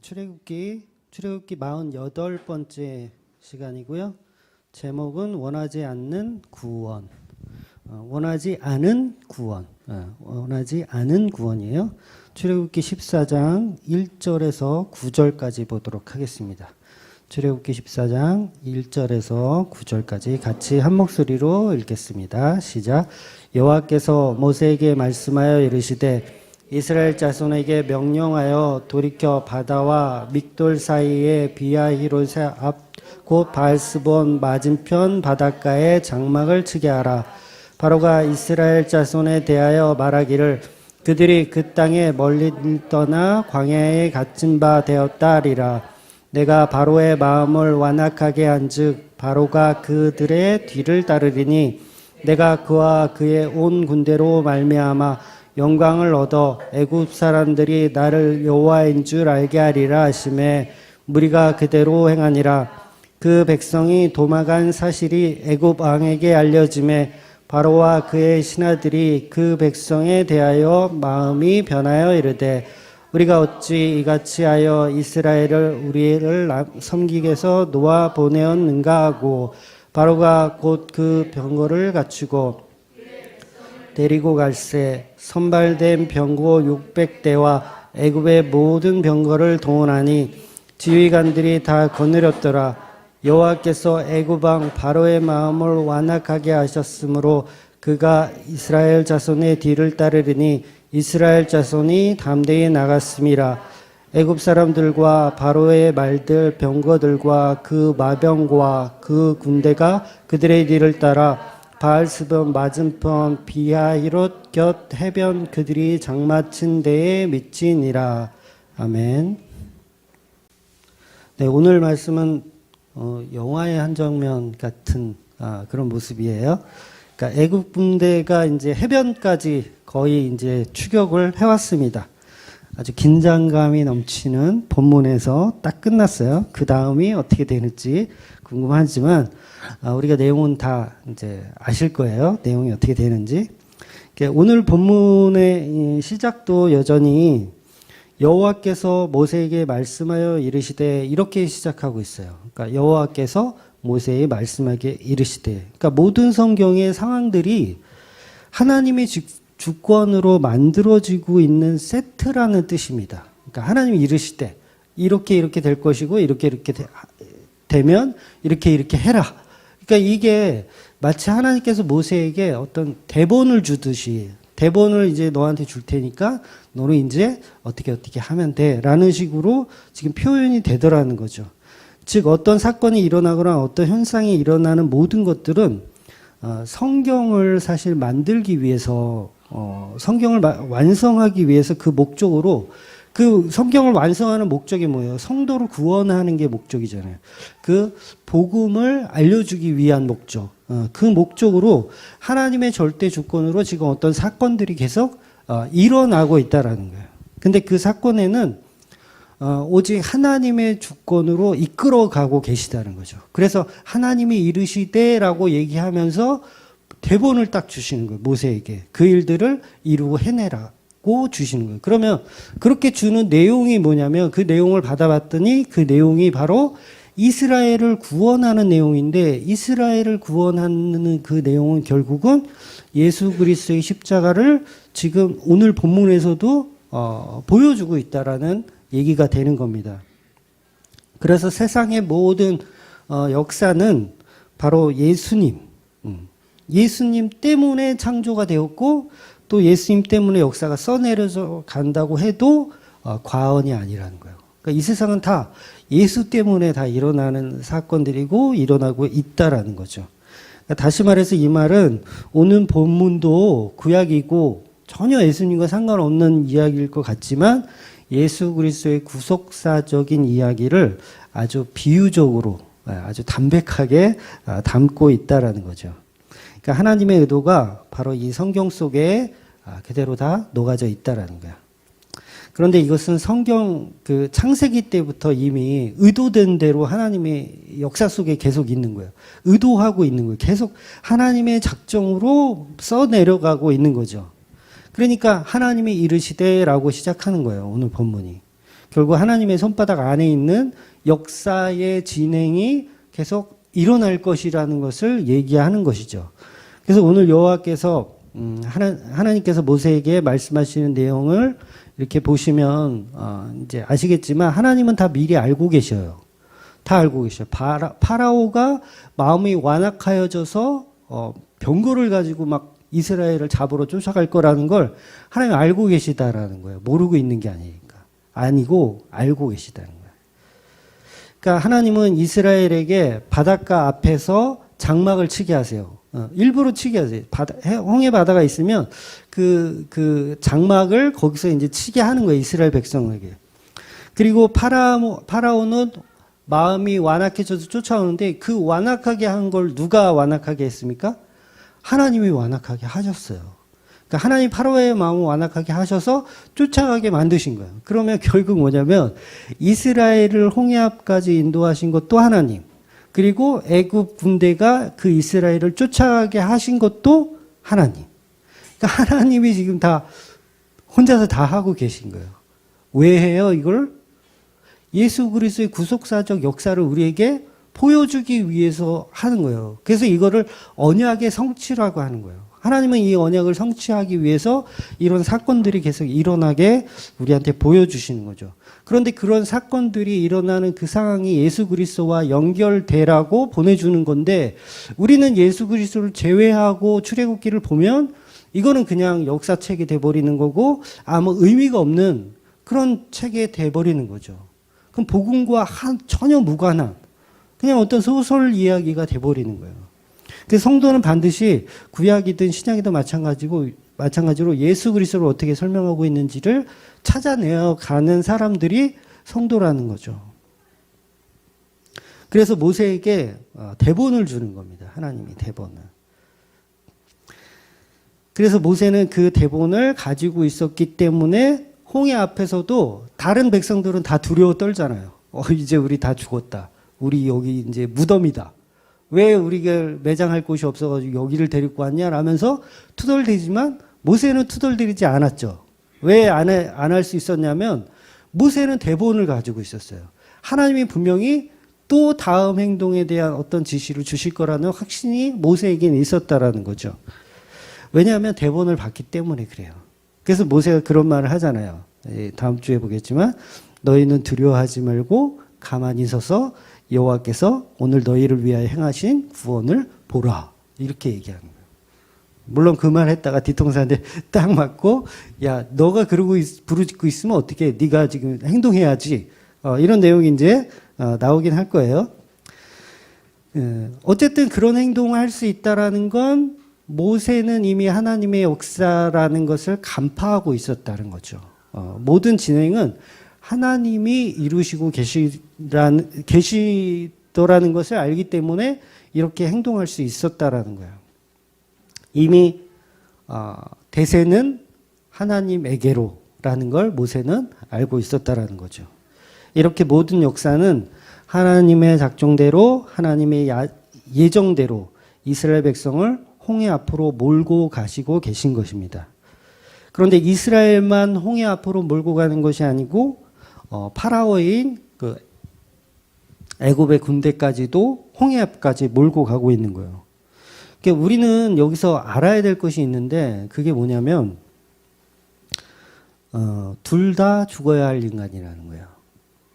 출애굽기 48번째 시간이고요. 제목은 원하지 않는 구원. 원하지 않은 구원. 원하지 않은 구원이에요. 출애굽기 14장 1절에서 9절까지 보도록 하겠습니다. 출애굽기 14장 1절에서 9절까지 같이 한 목소리로 읽겠습니다. 시작. 여호와께서 모세에게 말씀하여 이르시되 이스라엘 자손에게 명령하여 돌이켜 바다와 믹돌 사이의 비아히롯의 앞 곧 바알스본 맞은편 바닷가에 장막을 치게 하라. 바로가 이스라엘 자손에 대하여 말하기를 그들이 그 땅에 멀리 떠나 광야에 갇힌 바 되었다 하리라. 내가 바로의 마음을 완악하게 한즉 바로가 그들의 뒤를 따르리니 내가 그와 그의 온 군대로 말미암아 영광을 얻어 애굽 사람들이 나를 여호와인 줄 알게 하리라 하시매 무리가 그대로 행하니라. 그 백성이 도망간 사실이 애굽 왕에게 알려지매 바로와 그의 신하들이 그 백성에 대하여 마음이 변하여 이르되 우리가 어찌 이같이 하여 이스라엘을 우리를 섬기게서 놓아 보내었는가 하고 바로가 곧 그 병거를 갖추고 데리고 갈새 선발된 병거 600대와 애굽의 모든 병거를 동원하니 지휘관들이 다 거느렸더라. 여호와께서 애굽 왕 바로의 마음을 완악하게 하셨으므로 그가 이스라엘 자손의 뒤를 따르리니 이스라엘 자손이 담대히 나갔음이라. 애굽 사람들과 바로의 말들 병거들과 그 마병과 그 군대가 그들의 뒤를 따라 바알스본 맞은편 비하히롯 곁 해변 그들이 장마친 데에 미치니라. 아멘. 네, 오늘 말씀은 영화의 한 장면 같은 그런 모습이에요. 그러니까 애굽 군대가 이제 해변까지 거의 이제 추격을 해왔습니다. 아주 긴장감이 넘치는 본문에서 딱 끝났어요. 그 다음이 어떻게 되는지 궁금하지만 우리가 내용은 다 이제 아실 거예요. 내용이 어떻게 되는지. 오늘 본문의 시작도 여전히 여호와께서 모세에게 말씀하여 이르시되 이렇게 시작하고 있어요. 그러니까 여호와께서 모세에게 말씀하게 이르시되, 그러니까 모든 성경의 상황들이 하나님의 주권으로 만들어지고 있는 세트라는 뜻입니다. 그러니까 하나님이 이르시되 이렇게 될 것이고 이렇게 되면 이렇게 해라. 그러니까 이게 마치 하나님께서 모세에게 어떤 대본을 주듯이 대본을 이제 너한테 줄 테니까 너는 이제 어떻게 하면 돼 라는 식으로 지금 표현이 되더라는 거죠. 즉 어떤 사건이 일어나거나 어떤 현상이 일어나는 모든 것들은 성경을 사실 만들기 위해서 성경을 완성하기 위해서 그 목적으로 그 성경을 완성하는 목적이 뭐예요? 성도를 구원하는 게 목적이잖아요. 그 복음을 알려주기 위한 목적. 그 목적으로 하나님의 절대 주권으로 지금 어떤 사건들이 계속 일어나고 있다라는 거예요. 근데 그 사건에는 오직 하나님의 주권으로 이끌어가고 계시다는 거죠. 그래서 하나님이 이르시되라고 얘기하면서 대본을 딱 주시는 거예요. 모세에게. 그 일들을 이루고 해내라고 주시는 거예요. 그러면 그렇게 주는 내용이 뭐냐면 그 내용을 받아봤더니 그 내용이 바로 이스라엘을 구원하는 내용인데 이스라엘을 구원하는 그 내용은 결국은 예수 그리스도의 십자가를 지금 오늘 본문에서도 보여주고 있다라는 얘기가 되는 겁니다. 그래서 세상의 모든 역사는 바로 예수님 때문에 창조가 되었고 또 예수님 때문에 역사가 써내려져 간다고 해도 과언이 아니라는 거예요. 그러니까 이 세상은 다 예수 때문에 다 일어나는 사건들이고 일어나고 있다라는 거죠. 그러니까 다시 말해서 이 말은 오늘 본문도 구약이고 전혀 예수님과 상관없는 이야기일 것 같지만 예수 그리스도의 구속사적인 이야기를 아주 비유적으로 아주 담백하게 담고 있다라는 거죠. 그러니까 하나님의 의도가 바로 이 성경 속에 그대로 다 녹아져 있다라는 거야. 그런데 이것은 성경 그 창세기 때부터 이미 의도된 대로 하나님의 역사 속에 계속 있는 거예요. 의도하고 있는 거예요. 계속 하나님의 작정으로 써내려가고 있는 거죠. 그러니까 하나님이 이르시되라고 시작하는 거예요. 오늘 본문이. 결국 하나님의 손바닥 안에 있는 역사의 진행이 계속 일어날 것이라는 것을 얘기하는 것이죠. 그래서 오늘 여호와께서 하나님께서 모세에게 말씀하시는 내용을 이렇게 보시면 이제 아시겠지만 하나님은 다 미리 알고 계셔요. 다 알고 계셔요. 파라오가 마음이 완악하여져서 병거를 가지고 막 이스라엘을 잡으러 쫓아갈 거라는 걸 하나님 알고 계시다라는 거예요. 모르고 있는 게 아니니까. 아니고 알고 계시다는 거예요. 그러니까 하나님은 이스라엘에게 바닷가 앞에서 장막을 치게 하세요. 일부러 치게 하세요. 홍해 바다가 있으면 그 장막을 거기서 이제 치게 하는 거예요. 이스라엘 백성에게. 그리고 파라오는 마음이 완악해져서 쫓아오는데 그 완악하게 한 걸 누가 완악하게 했습니까? 하나님이 완악하게 하셨어요. 그러니까 하나님 파라오의 마음을 완악하게 하셔서 쫓아가게 만드신 거예요. 그러면 결국 뭐냐면 이스라엘을 홍해 앞까지 인도하신 것도 하나님, 그리고 애굽 군대가 그 이스라엘을 쫓아가게 하신 것도 하나님. 그러니까 하나님이 지금 다 혼자서 다 하고 계신 거예요. 왜 해요, 이걸? 예수 그리스도의 구속사적 역사를 우리에게 보여주기 위해서 하는 거예요. 그래서 이거를 언약의 성취라고 하는 거예요. 하나님은 이 언약을 성취하기 위해서 이런 사건들이 계속 일어나게 우리한테 보여주시는 거죠. 그런데 그런 사건들이 일어나는 그 상황이 예수 그리스도와 연결되라고 보내주는 건데 우리는 예수 그리스도를 제외하고 출애굽기를 보면 이거는 그냥 역사책이 돼버리는 거고 아무 의미가 없는 그런 책이 돼버리는 거죠. 그럼 복음과 전혀 무관한 그냥 어떤 소설 이야기가 돼버리는 거예요. 그래서 성도는 반드시 구약이든 신약이든 마찬가지로 예수 그리스도를 어떻게 설명하고 있는지를 찾아내어 가는 사람들이 성도라는 거죠. 그래서 모세에게 대본을 주는 겁니다. 하나님이 대본을. 그래서 모세는 그 대본을 가지고 있었기 때문에 홍해 앞에서도 다른 백성들은 다 두려워 떨잖아요. 이제 우리 다 죽었다. 우리 여기 이제 무덤이다. 왜 우리가 매장할 곳이 없어가지고 여기를 데리고 왔냐? 라면서 투덜대지만 모세는 투덜대지 않았죠. 왜 안 할 수 있었냐면 모세는 대본을 가지고 있었어요. 하나님이 분명히 또 다음 행동에 대한 어떤 지시를 주실 거라는 확신이 모세에게는 있었다라는 거죠. 왜냐하면 대본을 봤기 때문에 그래요. 그래서 모세가 그런 말을 하잖아요. 다음 주에 보겠지만 너희는 두려워하지 말고 가만히 서서 여호와께서 오늘 너희를 위하여 행하신 구원을 보라. 이렇게 얘기하는 거예요. 물론 그 말 했다가 뒤통수한테 딱 맞고 야 너가 그러고 부르짖고 있으면 어떻게 네가 지금 행동해야지. 이런 내용이 이제 나오긴 할 거예요. 어쨌든 그런 행동을 할 수 있다라는 건 모세는 이미 하나님의 역사라는 것을 간파하고 있었다는 거죠. 모든 진행은 하나님이 이루시고 계시더라는 것을 알기 때문에 이렇게 행동할 수 있었다라는 거예요. 이미 대세는 하나님에게로라는 걸 모세는 알고 있었다라는 거죠. 이렇게 모든 역사는 하나님의 작정대로 하나님의 예정대로 이스라엘 백성을 홍해 앞으로 몰고 가시고 계신 것입니다. 그런데 이스라엘만 홍해 앞으로 몰고 가는 것이 아니고 파라오인 그 애굽의 군대까지도 홍해 앞까지 몰고 가고 있는 거예요. 그러니까 우리는 여기서 알아야 될 것이 있는데 그게 뭐냐면 둘 다 죽어야 할 인간이라는 거예요.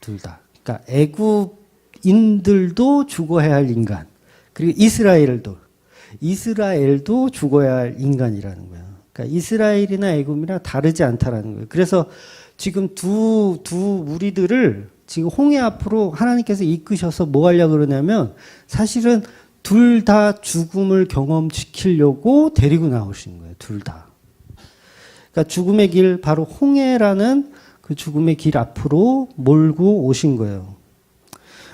둘 다. 그러니까 애굽인들도 죽어야 할 인간. 그리고 이스라엘도 죽어야 할 인간이라는 거예요. 그러니까 이스라엘이나 애굽이나 다르지 않다라는 거예요. 그래서 지금 두 무리들을 지금 홍해 앞으로 하나님께서 이끄셔서 뭐 하려고 그러냐면 사실은 둘 다 죽음을 경험시키려고 데리고 나오신 거예요. 둘 다. 그러니까 죽음의 길, 바로 홍해라는 그 죽음의 길 앞으로 몰고 오신 거예요.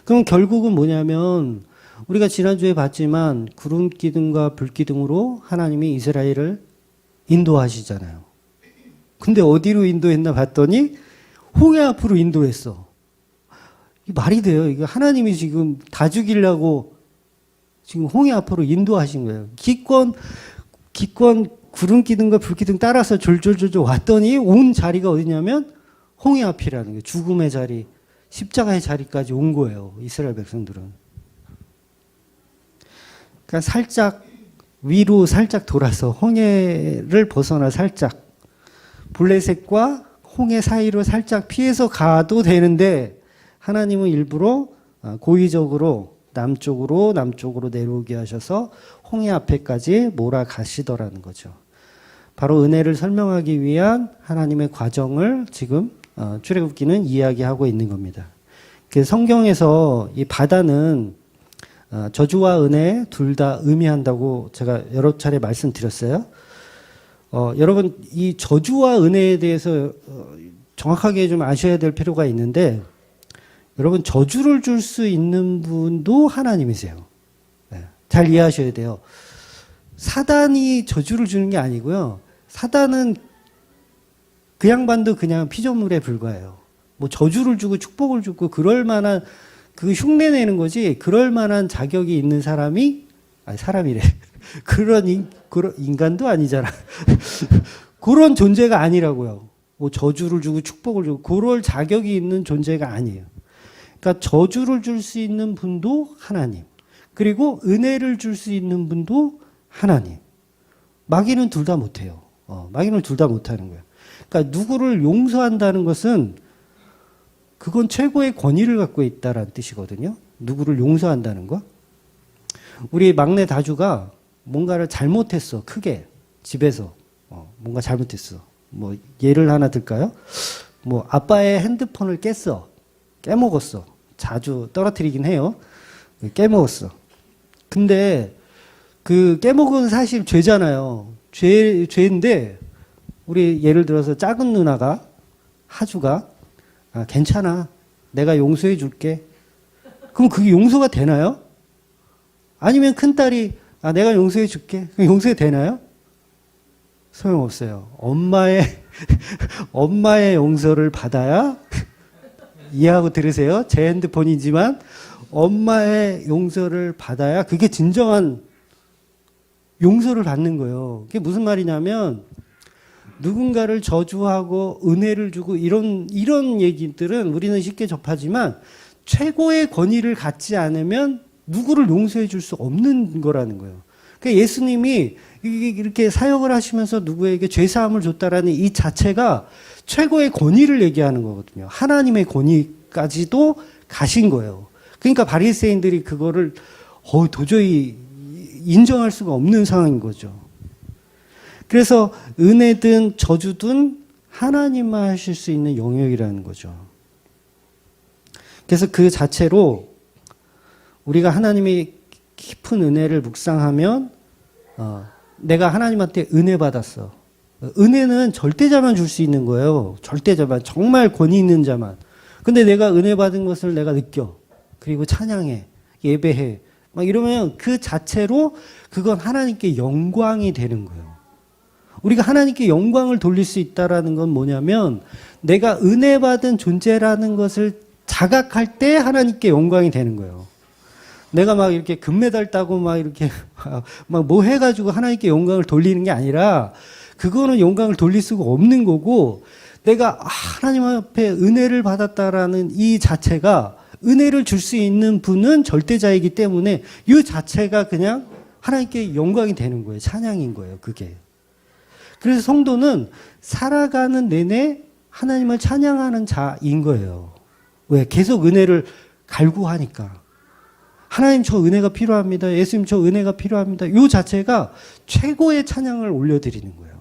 그럼 결국은 뭐냐면 우리가 지난주에 봤지만 구름 기둥과 불 기둥으로 하나님이 이스라엘을 인도하시잖아요. 근데 어디로 인도했나 봤더니 홍해 앞으로 인도했어. 이 말이 돼요. 이거 하나님이 지금 다 죽이려고 지금 홍해 앞으로 인도하신 거예요. 기권 구름 기둥과 불 기둥 따라서 졸졸졸 왔더니 온 자리가 어디냐면 홍해 앞이라는 게 죽음의 자리, 십자가의 자리까지 온 거예요. 이스라엘 백성들은. 그러니까 살짝 위로 살짝 돌아서 홍해를 벗어나 살짝 블레셋과 홍해 사이로 살짝 피해서 가도 되는데 하나님은 일부러 고의적으로 남쪽으로 내려오게 하셔서 홍해 앞에까지 몰아가시더라는 거죠. 바로 은혜를 설명하기 위한 하나님의 과정을 지금 출애굽기는 이야기하고 있는 겁니다. 성경에서 이 바다는 저주와 은혜 둘 다 의미한다고 제가 여러 차례 말씀드렸어요. 여러분 이 저주와 은혜에 대해서 정확하게 좀 아셔야 될 필요가 있는데 여러분 저주를 줄 수 있는 분도 하나님이세요. 네, 잘 이해하셔야 돼요. 사단이 저주를 주는 게 아니고요. 사단은 그 양반도 그냥 피조물에 불과해요. 뭐 저주를 주고 축복을 주고 그럴 만한 그 흉내 내는 거지 그럴 만한 자격이 있는 사람이 아니 사람이래. 그런 인간도 아니잖아. 그런 존재가 아니라고요. 뭐 저주를 주고 축복을 주고 그럴 자격이 있는 존재가 아니에요. 그러니까 저주를 줄 수 있는 분도 하나님. 그리고 은혜를 줄 수 있는 분도 하나님. 마귀는 둘 다 못해요. 마귀는 둘 다 못하는 거예요. 그러니까 누구를 용서한다는 것은 그건 최고의 권위를 갖고 있다라는 뜻이거든요. 누구를 용서한다는 거. 우리 막내 다주가 뭔가를 잘못했어. 크게 집에서 뭔가 잘못했어. 뭐 예를 하나 들까요? 뭐 아빠의 핸드폰을 깼어. 깨먹었어. 자주 떨어뜨리긴 해요. 깨먹었어. 근데 그 깨먹은 사실 죄잖아요. 죄인데 우리 예를 들어서 작은 누나가 하주가 괜찮아. 내가 용서해 줄게. 그럼 그게 용서가 되나요? 아니면 큰딸이 내가 용서해 줄게. 그럼 용서가 되나요? 소용없어요. 엄마의 용서를 받아야 이해하고 들으세요. 제 핸드폰이지만 엄마의 용서를 받아야 그게 진정한 용서를 받는 거예요. 그게 무슨 말이냐면 누군가를 저주하고 은혜를 주고 이런 얘기들은 우리는 쉽게 접하지만 최고의 권위를 갖지 않으면 누구를 용서해 줄 수 없는 거라는 거예요. 그러니까 예수님이 이렇게 사역을 하시면서 누구에게 죄사함을 줬다라는 이 자체가 최고의 권위를 얘기하는 거거든요. 하나님의 권위까지도 가신 거예요. 그러니까 바리새인들이 그거를 도저히 인정할 수가 없는 상황인 거죠. 그래서 은혜든 저주든 하나님만 하실 수 있는 영역이라는 거죠. 그래서 그 자체로 우리가 하나님의 깊은 은혜를 묵상하면 내가 하나님한테 은혜 받았어. 은혜는 절대자만 줄 수 있는 거예요. 절대자만. 정말 권위 있는 자만. 근데 내가 은혜 받은 것을 내가 느껴. 그리고 찬양해. 예배해. 막 이러면 그 자체로 그건 하나님께 영광이 되는 거예요. 우리가 하나님께 영광을 돌릴 수 있다라는 건 뭐냐면 내가 은혜 받은 존재라는 것을 자각할 때 하나님께 영광이 되는 거예요. 내가 막 이렇게 금메달 따고 막 이렇게 막 뭐 해가지고 하나님께 영광을 돌리는 게 아니라 그거는 영광을 돌릴 수가 없는 거고 내가 하나님 앞에 은혜를 받았다라는 이 자체가 은혜를 줄 수 있는 분은 절대자이기 때문에 이 자체가 그냥 하나님께 영광이 되는 거예요. 찬양인 거예요. 그게. 그래서 성도는 살아가는 내내 하나님을 찬양하는 자인 거예요. 왜? 계속 은혜를 갈구하니까. 하나님 저 은혜가 필요합니다. 예수님 저 은혜가 필요합니다. 이 자체가 최고의 찬양을 올려드리는 거예요.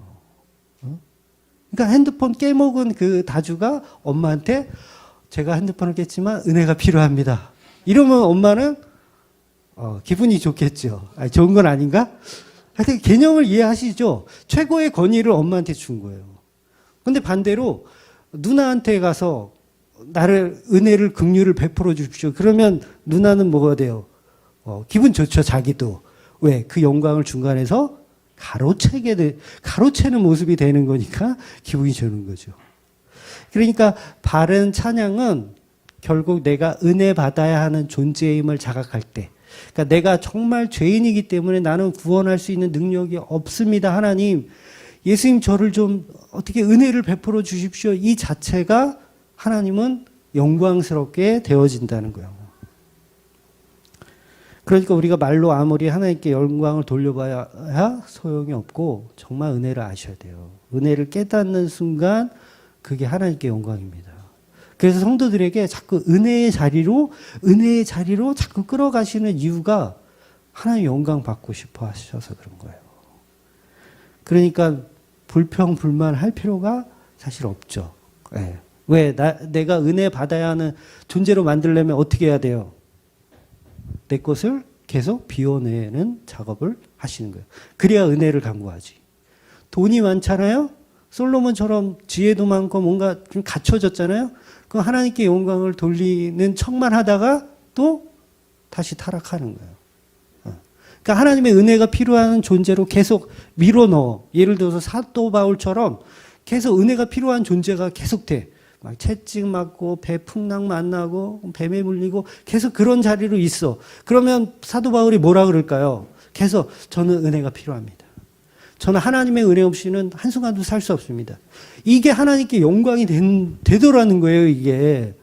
그러니까 핸드폰 깨먹은 그 다주가 엄마한테 제가 핸드폰을 깼지만 은혜가 필요합니다. 이러면 엄마는 기분이 좋겠죠. 좋은 건 아닌가? 하여튼 개념을 이해하시죠? 최고의 권위를 엄마한테 준 거예요. 근데 반대로 누나한테 가서 나를 은혜를 긍휼을 베풀어 주십시오. 그러면 누나는 뭐가 돼요? 기분 좋죠. 자기도. 왜? 그 영광을 중간에서 가로채는 모습이 되는 거니까 기분이 좋은 거죠. 그러니까 바른 찬양은 결국 내가 은혜 받아야 하는 존재임을 자각할 때, 그러니까 내가 정말 죄인이기 때문에 나는 구원할 수 있는 능력이 없습니다. 하나님, 예수님 저를 좀 어떻게 은혜를 베풀어 주십시오. 이 자체가 하나님은 영광스럽게 되어진다는 거예요. 그러니까 우리가 말로 아무리 하나님께 영광을 돌려봐야 소용이 없고 정말 은혜를 아셔야 돼요. 은혜를 깨닫는 순간 그게 하나님께 영광입니다. 그래서 성도들에게 자꾸 은혜의 자리로 자꾸 끌어가시는 이유가 하나님 영광 받고 싶어 하셔서 그런 거예요. 그러니까 불평, 불만할 필요가 사실 없죠. 네. 왜? 내가 은혜 받아야 하는 존재로 만들려면 어떻게 해야 돼요? 내 것을 계속 비워내는 작업을 하시는 거예요. 그래야 은혜를 강구하지. 돈이 많잖아요? 솔로몬처럼 지혜도 많고 뭔가 좀 갖춰졌잖아요? 그럼 하나님께 영광을 돌리는 척만 하다가 또 다시 타락하는 거예요. 그러니까 하나님의 은혜가 필요한 존재로 계속 밀어넣어. 예를 들어서 사도 바울처럼 계속 은혜가 필요한 존재가 계속 돼. 막 채찍 맞고 배 풍랑 만나고 뱀에 물리고 계속 그런 자리로 있어. 그러면 사도 바울이 뭐라 그럴까요? 계속 저는 은혜가 필요합니다. 저는 하나님의 은혜 없이는 한순간도 살 수 없습니다. 이게 하나님께 영광이 되더라는 거예요, 이게.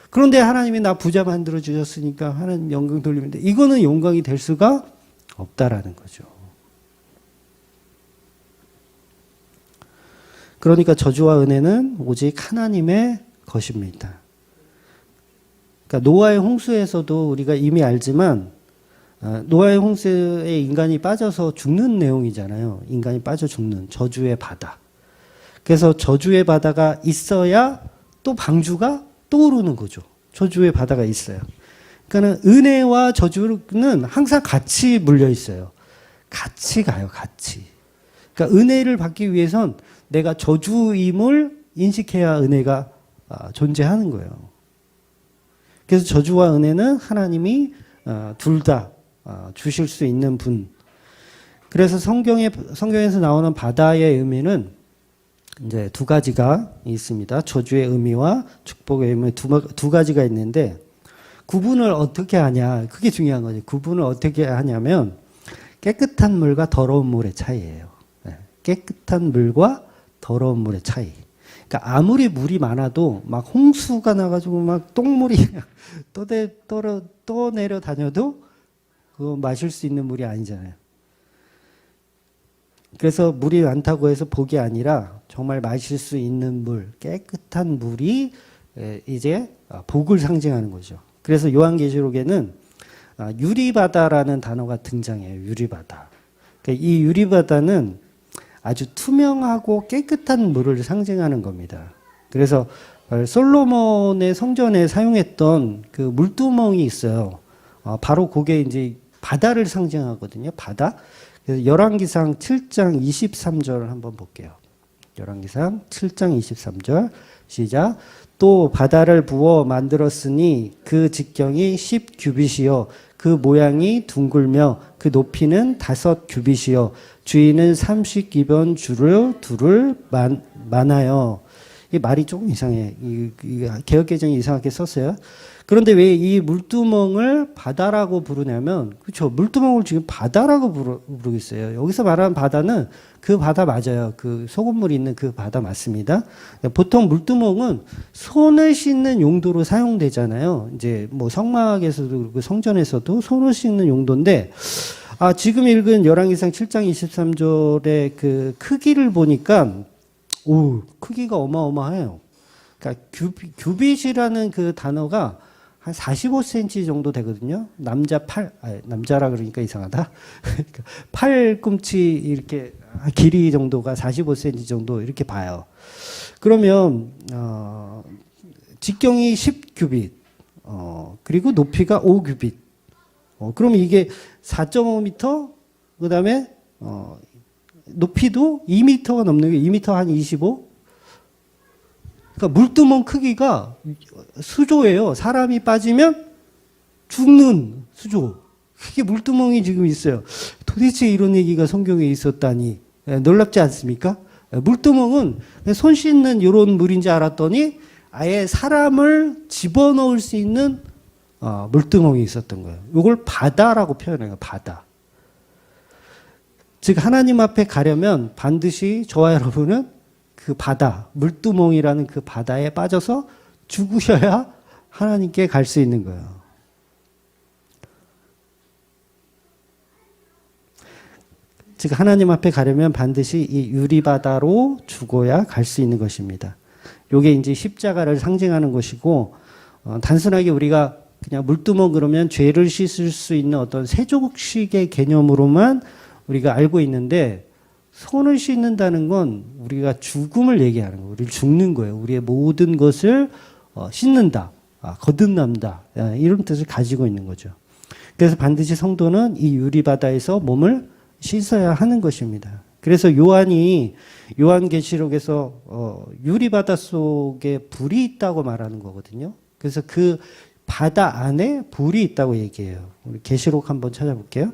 그런데 하나님이 나 부자 만들어 주셨으니까 하나님 영광 돌리면 돼. 이거는 영광이 될 수가 없다라는 거죠. 그러니까 저주와 은혜는 오직 하나님의 것입니다. 그러니까 노아의 홍수에서도 우리가 이미 알지만 노아의 홍수에 인간이 빠져서 죽는 내용이잖아요. 인간이 빠져 죽는 저주의 바다. 그래서 저주의 바다가 있어야 또 방주가 떠오르는 거죠. 저주의 바다가 있어요. 그러니까 은혜와 저주는 항상 같이 물려 있어요. 같이 가요, 같이. 그러니까 은혜를 받기 위해선 내가 저주임을 인식해야 은혜가 존재하는 거예요. 그래서 저주와 은혜는 하나님이 둘 다 주실 수 있는 분. 그래서 성경에서 나오는 바다의 의미는 이제 두 가지가 있습니다. 저주의 의미와 축복의 의미 두 가지가 있는데 구분을 어떻게 하냐. 그게 중요한 거죠. 구분을 어떻게 하냐면 깨끗한 물과 더러운 물의 차이예요. 깨끗한 물과 더러운 물의 차이. 그러니까 아무리 물이 많아도 막 홍수가 나가지고 막 똥물이 떠내려 다녀도 그거 마실 수 있는 물이 아니잖아요. 그래서 물이 많다고 해서 복이 아니라 정말 마실 수 있는 물, 깨끗한 물이 이제 복을 상징하는 거죠. 그래서 요한계시록에는 유리바다라는 단어가 등장해요. 유리바다. 그러니까 이 유리바다는 아주 투명하고 깨끗한 물을 상징하는 겁니다. 그래서 솔로몬의 성전에 사용했던 그 물두멍이 있어요. 바로 그게 이제 바다를 상징하거든요. 바다. 그래서 열왕기상 7장 23절을 한번 볼게요. 열왕기상 7장 23절 시작. 또 바다를 부어 만들었으니 그 직경이 10규빗이요 그 모양이 둥글며 그 높이는 5규빗이요 주위는 30기변 둘을 많아요. 이 말이 조금 이상해. 개역개정이 이상하게 썼어요. 그런데 왜 이 물두멍을 바다라고 부르냐면, 그렇죠. 물두멍을 지금 바다라고 부르고 있어요. 여기서 말하는 바다는 그 바다 맞아요. 그 소금물이 있는 그 바다 맞습니다. 보통 물두멍은 손을 씻는 용도로 사용되잖아요. 이제 뭐 성막에서도 그렇고 성전에서도 손을 씻는 용도인데, 지금 읽은 열왕기상 7장 23절의 그 크기를 보니까, 크기가 어마어마해요. 그러니까 규빗이라는 그 단어가 한 45cm 정도 되거든요. 남자라 그러니까 이상하다. 팔꿈치 이렇게 길이 정도가 45cm 정도 이렇게 봐요. 그러면 직경이 10규빗, 그리고 높이가 5규빗. 그러면 이게 4.5m, 그다음에 높이도 2m가 넘는 게 2m 한 25. 그러니까 물두멍 크기가 수조예요. 사람이 빠지면 죽는 수조. 그게 물두멍이 지금 있어요. 도대체 이런 얘기가 성경에 있었다니 놀랍지 않습니까? 물두멍은 손 씻는 이런 물인지 알았더니 아예 사람을 집어넣을 수 있는 물두멍이 있었던 거예요. 이걸 바다라고 표현해요. 바다. 즉 하나님 앞에 가려면 반드시 저와 여러분은 그 바다, 물두멍이라는 그 바다에 빠져서 죽으셔야 하나님께 갈 수 있는 거예요. 즉 하나님 앞에 가려면 반드시 이 유리바다로 죽어야 갈 수 있는 것입니다. 이게 이제 십자가를 상징하는 것이고, 단순하게 우리가 그냥 물두멍 그러면 죄를 씻을 수 있는 어떤 세족식의 개념으로만 우리가 알고 있는데, 손을 씻는다는 건 우리가 죽음을 얘기하는 거예요. 우리를 죽는 거예요. 우리의 모든 것을 씻는다, 거듭난다, 이런 뜻을 가지고 있는 거죠. 그래서 반드시 성도는 이 유리바다에서 몸을 씻어야 하는 것입니다. 그래서 요한이 요한계시록에서 유리바다 속에 불이 있다고 말하는 거거든요. 그래서 그 바다 안에 불이 있다고 얘기해요. 우리 계시록 한번 찾아볼게요.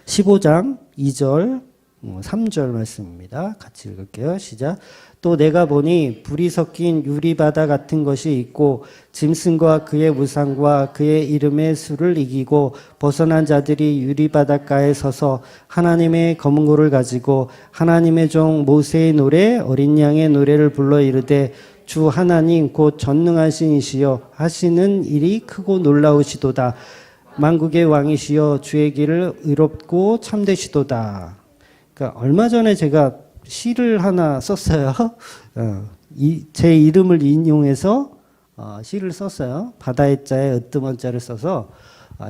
15장 2절 3절 말씀입니다. 같이 읽을게요. 시작. 또 내가 보니 불이 섞인 유리바다 같은 것이 있고 짐승과 그의 우상과 그의 이름의 수를 이기고 벗어난 자들이 유리바닷가에 서서 하나님의 검은고를 가지고 하나님의 종 모세의 노래 어린 양의 노래를 불러 이르되 주 하나님 곧 전능하신 이시여 하시는 일이 크고 놀라우시도다. 만국의 왕이시여 주의 길을 의롭고 참되시도다. 그러니까 얼마 전에 제가 시를 하나 썼어요. 제 이름을 인용해서 시를 썼어요. 바다의 자에 으뜸한 자를 써서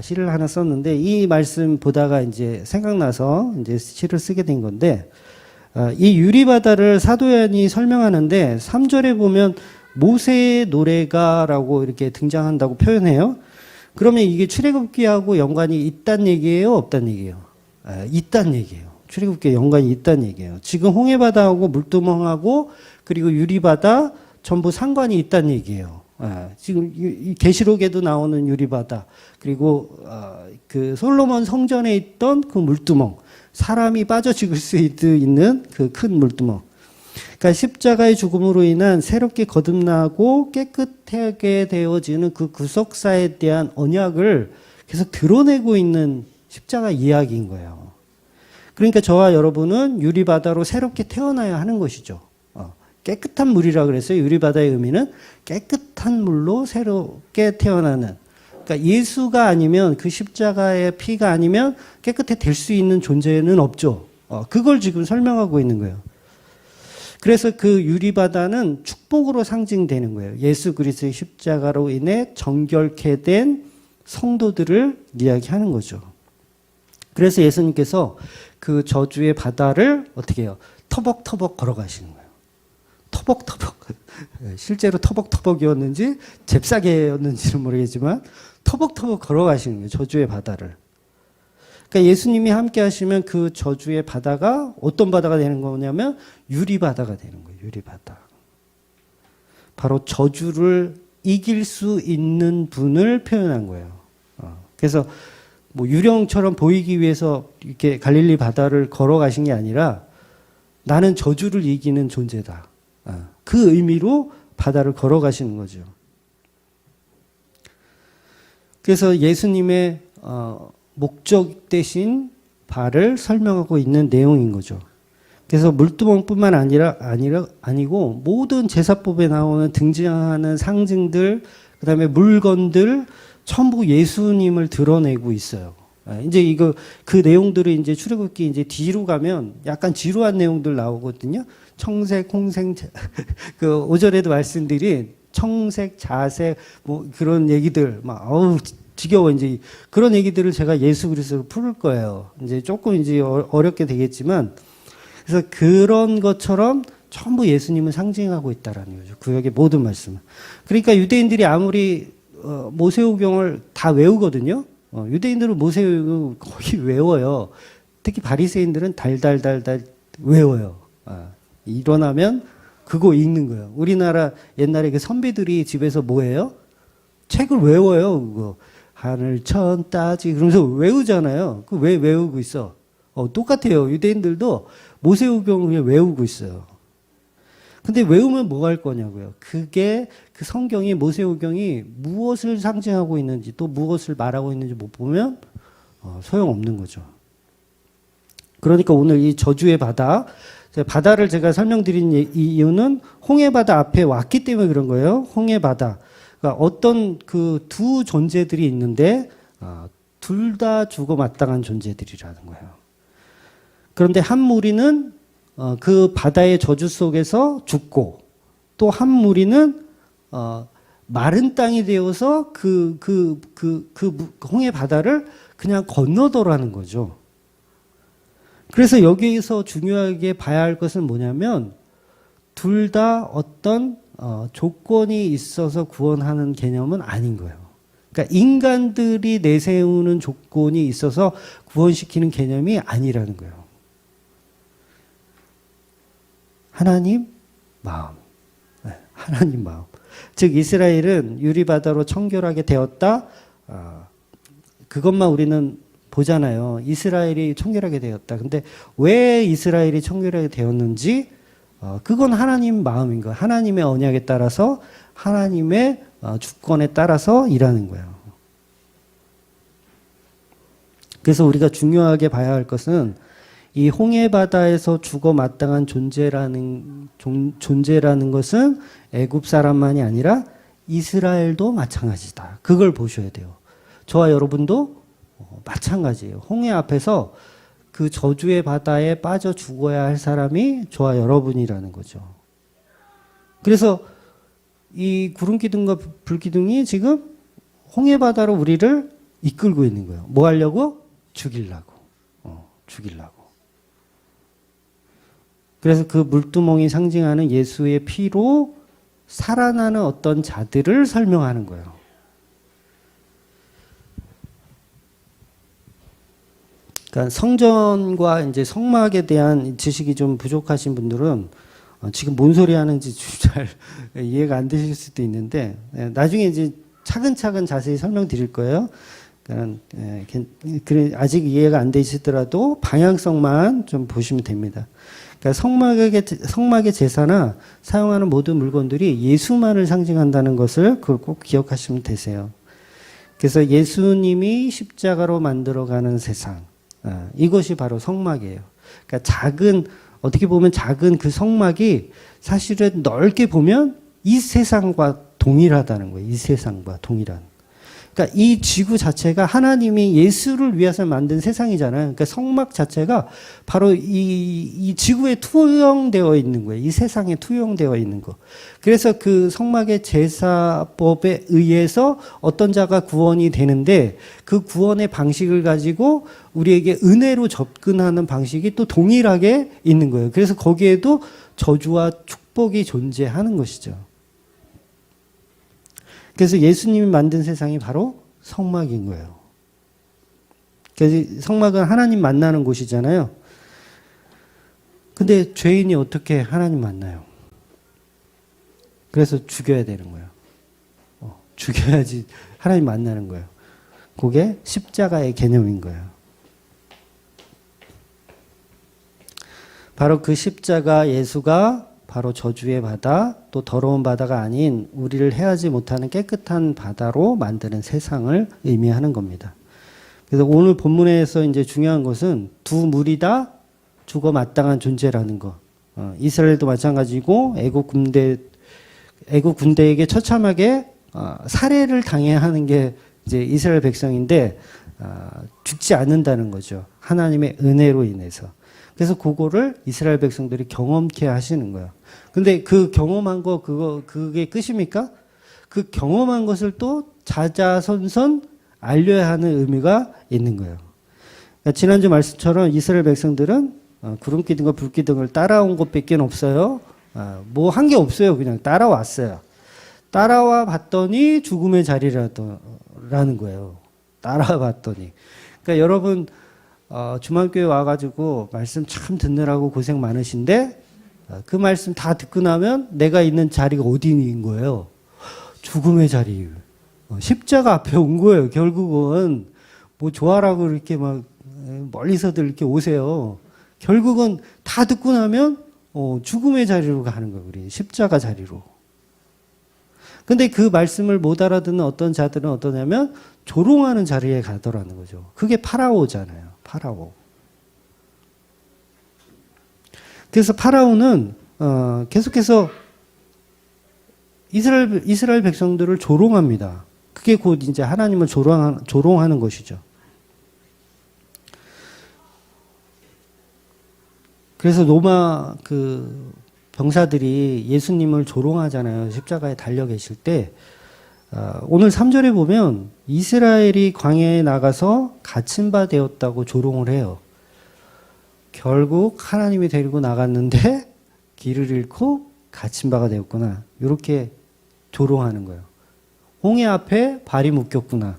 시를 하나 썼는데 이 말씀 보다가 이제 생각나서 이제 시를 쓰게 된 건데, 이 유리바다를 사도 요한이 설명하는데 3절에 보면 모세의 노래가라고 이렇게 등장한다고 표현해요. 그러면 이게 출애굽기하고 연관이 있다는 얘기예요, 없다는 얘기예요? 있다는 얘기예요. 출애굽기에 연관이 있다는 얘기예요. 지금 홍해바다하고 물두멍하고 그리고 유리바다 전부 상관이 있다는 얘기예요. 지금 이 계시록에도 나오는 유리바다, 그리고 그 솔로몬 성전에 있던 그 물두멍, 사람이 빠져 죽을 수 있는 그 큰 물두멍. 그러니까 십자가의 죽음으로 인한 새롭게 거듭나고 깨끗하게 되어지는 그 구속사에 대한 언약을 계속 드러내고 있는 십자가 이야기인 거예요. 그러니까 저와 여러분은 유리바다로 새롭게 태어나야 하는 것이죠. 깨끗한 물이라 그랬어요. 유리바다의 의미는 깨끗한 물로 새롭게 태어나는. 그러니까 예수가 아니면, 그 십자가의 피가 아니면 깨끗해 될 수 있는 존재는 없죠. 그걸 지금 설명하고 있는 거예요. 그래서 그 유리바다는 축복으로 상징되는 거예요. 예수 그리스도의 십자가로 인해 정결케 된 성도들을 이야기하는 거죠. 그래서 예수님께서 그 저주의 바다를 어떻게 해요? 터벅터벅 걸어가시는 거예요. 터벅터벅. 실제로 터벅터벅이었는지 잽싸게였는지는 모르겠지만 터벅터벅 걸어가시는 거예요. 저주의 바다를. 그러니까 예수님이 함께 하시면 그 저주의 바다가 어떤 바다가 되는 거냐면 유리바다가 되는 거예요. 유리바다. 바로 저주를 이길 수 있는 분을 표현한 거예요. 그래서 뭐 유령처럼 보이기 위해서 이렇게 갈릴리 바다를 걸어가신 게 아니라 나는 저주를 이기는 존재다. 그 의미로 바다를 걸어가시는 거죠. 그래서 예수님의 목적 대신 바를 설명하고 있는 내용인 거죠. 그래서 물두멍뿐만 아니고 모든 제사법에 나오는 등장하는 상징들, 그다음에 물건들 전부 예수님을 드러내고 있어요. 이제 그 내용들을 이제 출애굽기 이제 뒤로 가면 약간 지루한 내용들 나오거든요. 청색, 홍색, 그 5절에도 말씀드린 청색, 자색, 뭐 그런 얘기들, 지겨워. 이제 그런 얘기들을 제가 예수 그리스도로 풀을 거예요. 이제 조금 이제 어렵게 되겠지만, 그래서 그런 것처럼 전부 예수님을 상징하고 있다라는 거죠. 구약의 모든 말씀은. 그러니까 유대인들이 아무리 모세오경을 다 외우거든요. 유대인들은 모세오경을 거의 외워요. 특히 바리새인들은 달달달달 외워요. 일어나면 그거 읽는 거예요. 우리나라 옛날에 그 선비들이 집에서 뭐 해요? 책을 외워요. 그거 하늘 천 따지 그러면서 외우잖아요. 그 왜 외우고 있어? 똑같아요. 유대인들도 모세오경을 외우고 있어요. 근데 외우면 뭐 할 거냐고요. 그게 그 성경이, 모세오경이 무엇을 상징하고 있는지 또 무엇을 말하고 있는지 못 보면 소용없는 거죠. 그러니까 오늘 이 저주의 바다, 바다를 제가 설명드린 이유는 홍해바다 앞에 왔기 때문에 그런 거예요. 홍해바다. 그러니까 어떤 그 두 존재들이 있는데 둘 다 주고마땅한 존재들이라는 거예요. 그런데 한 무리는 그 바다의 저주 속에서 죽고 또 한 무리는 마른 땅이 되어서 그 홍해 바다를 그냥 건너더라는 거죠. 그래서 여기에서 중요하게 봐야 할 것은 뭐냐면 둘 다 어떤 조건이 있어서 구원하는 개념은 아닌 거예요. 그러니까 인간들이 내세우는 조건이 있어서 구원시키는 개념이 아니라는 거예요. 하나님 마음. 네, 하나님 마음. 즉 이스라엘은 유리바다로 청결하게 되었다. 그것만 우리는 보잖아요. 이스라엘이 청결하게 되었다. 근데 왜 이스라엘이 청결하게 되었는지 그건 하나님 마음인 거예요. 하나님의 언약에 따라서 하나님의 주권에 따라서 일하는 거예요. 그래서 우리가 중요하게 봐야 할 것은 이 홍해바다에서 죽어 마땅한 존재라는 것은 애굽 사람만이 아니라 이스라엘도 마찬가지다. 그걸 보셔야 돼요. 저와 여러분도 마찬가지예요. 홍해 앞에서 그 저주의 바다에 빠져 죽어야 할 사람이 저와 여러분이라는 거죠. 그래서 이 구름기둥과 불기둥이 지금 홍해바다로 우리를 이끌고 있는 거예요. 뭐 하려고? 죽이려고. 죽이려고. 그래서 그 물두멍이 상징하는 예수의 피로 살아나는 어떤 자들을 설명하는 거예요. 그러니까 성전과 이제 성막에 대한 지식이 좀 부족하신 분들은 지금 뭔 소리 하는지 잘 이해가 안 되실 수도 있는데 나중에 이제 차근차근 자세히 설명드릴 거예요. 그러니까 아직 이해가 안 되시더라도 방향성만 좀 보시면 됩니다. 그러니까 성막의 제사나 사용하는 모든 물건들이 예수만을 상징한다는 것을 그걸 꼭 기억하시면 되세요. 그래서 예수님이 십자가로 만들어가는 세상, 이것이 바로 성막이에요. 그러니까 어떻게 보면 작은 그 성막이 사실은 넓게 보면 이 세상과 동일하다는 거예요. 이 세상과 동일한. 그러니까 이 지구 자체가 하나님이 예수를 위해서 만든 세상이잖아요. 그러니까 성막 자체가 바로 이 지구에 투영되어 있는 거예요. 이 세상에 투영되어 있는 거. 그래서 그 성막의 제사법에 의해서 어떤 자가 구원이 되는데 그 구원의 방식을 가지고 우리에게 은혜로 접근하는 방식이 또 동일하게 있는 거예요. 그래서 거기에도 저주와 축복이 존재하는 것이죠. 그래서 예수님이 만든 세상이 바로 성막인 거예요. 그래서 성막은 하나님 만나는 곳이잖아요. 근데 죄인이 어떻게 하나님 만나요? 그래서 죽여야 되는 거예요. 죽여야지 하나님 만나는 거예요. 그게 십자가의 개념인 거예요. 바로 그 십자가 예수가 바로 저주의 바다, 또 더러운 바다가 아닌 우리를 해하지 못하는 깨끗한 바다로 만드는 세상을 의미하는 겁니다. 그래서 오늘 본문에서 이제 중요한 것은 두 무리 다 죽어 마땅한 존재라는 거. 이스라엘도 마찬가지고 애국 군대에게 처참하게 살해를 당해야 하는 게 이제 이스라엘 백성인데 죽지 않는다는 거죠. 하나님의 은혜로 인해서. 그래서 그거를 이스라엘 백성들이 경험케 하시는 거예요. 근데 그 경험한 거, 그게 끝입니까? 그 경험한 것을 또 자자손손 알려야 하는 의미가 있는 거예요. 그러니까 지난주 말씀처럼 이스라엘 백성들은 구름기둥과 불기둥을 따라온 것밖에 없어요. 뭐 한 게 없어요. 그냥 따라왔어요. 따라와 봤더니 죽음의 자리라는 거예요. 따라와 봤더니. 그러니까 여러분, 주말교회 와가지고 말씀 참 듣느라고 고생 많으신데 그 말씀 다 듣고 나면 내가 있는 자리가 어디인 거예요? 죽음의 자리. 십자가 앞에 온 거예요. 결국은 뭐 좋아라고 이렇게 막 멀리서들 이렇게 오세요. 결국은 다 듣고 나면 죽음의 자리로 가는 거예요. 우리 십자가 자리로. 근데 그 말씀을 못 알아듣는 어떤 자들은 어떠냐면 조롱하는 자리에 가더라는 거죠. 그게 파라오잖아요. 파라오. 그래서 파라오는 계속해서 이스라엘 백성들을 조롱합니다. 그게 곧 이제 하나님을 조롱하는 것이죠. 그래서 로마 그 병사들이 예수님을 조롱하잖아요. 십자가에 달려 계실 때. 오늘 3절에 보면 이스라엘이 광야에 나가서 갇힌 바 되었다고 조롱을 해요. 결국 하나님이 데리고 나갔는데 길을 잃고 갇힌 바가 되었구나. 이렇게 조롱하는 거예요. 홍해 앞에 발이 묶였구나.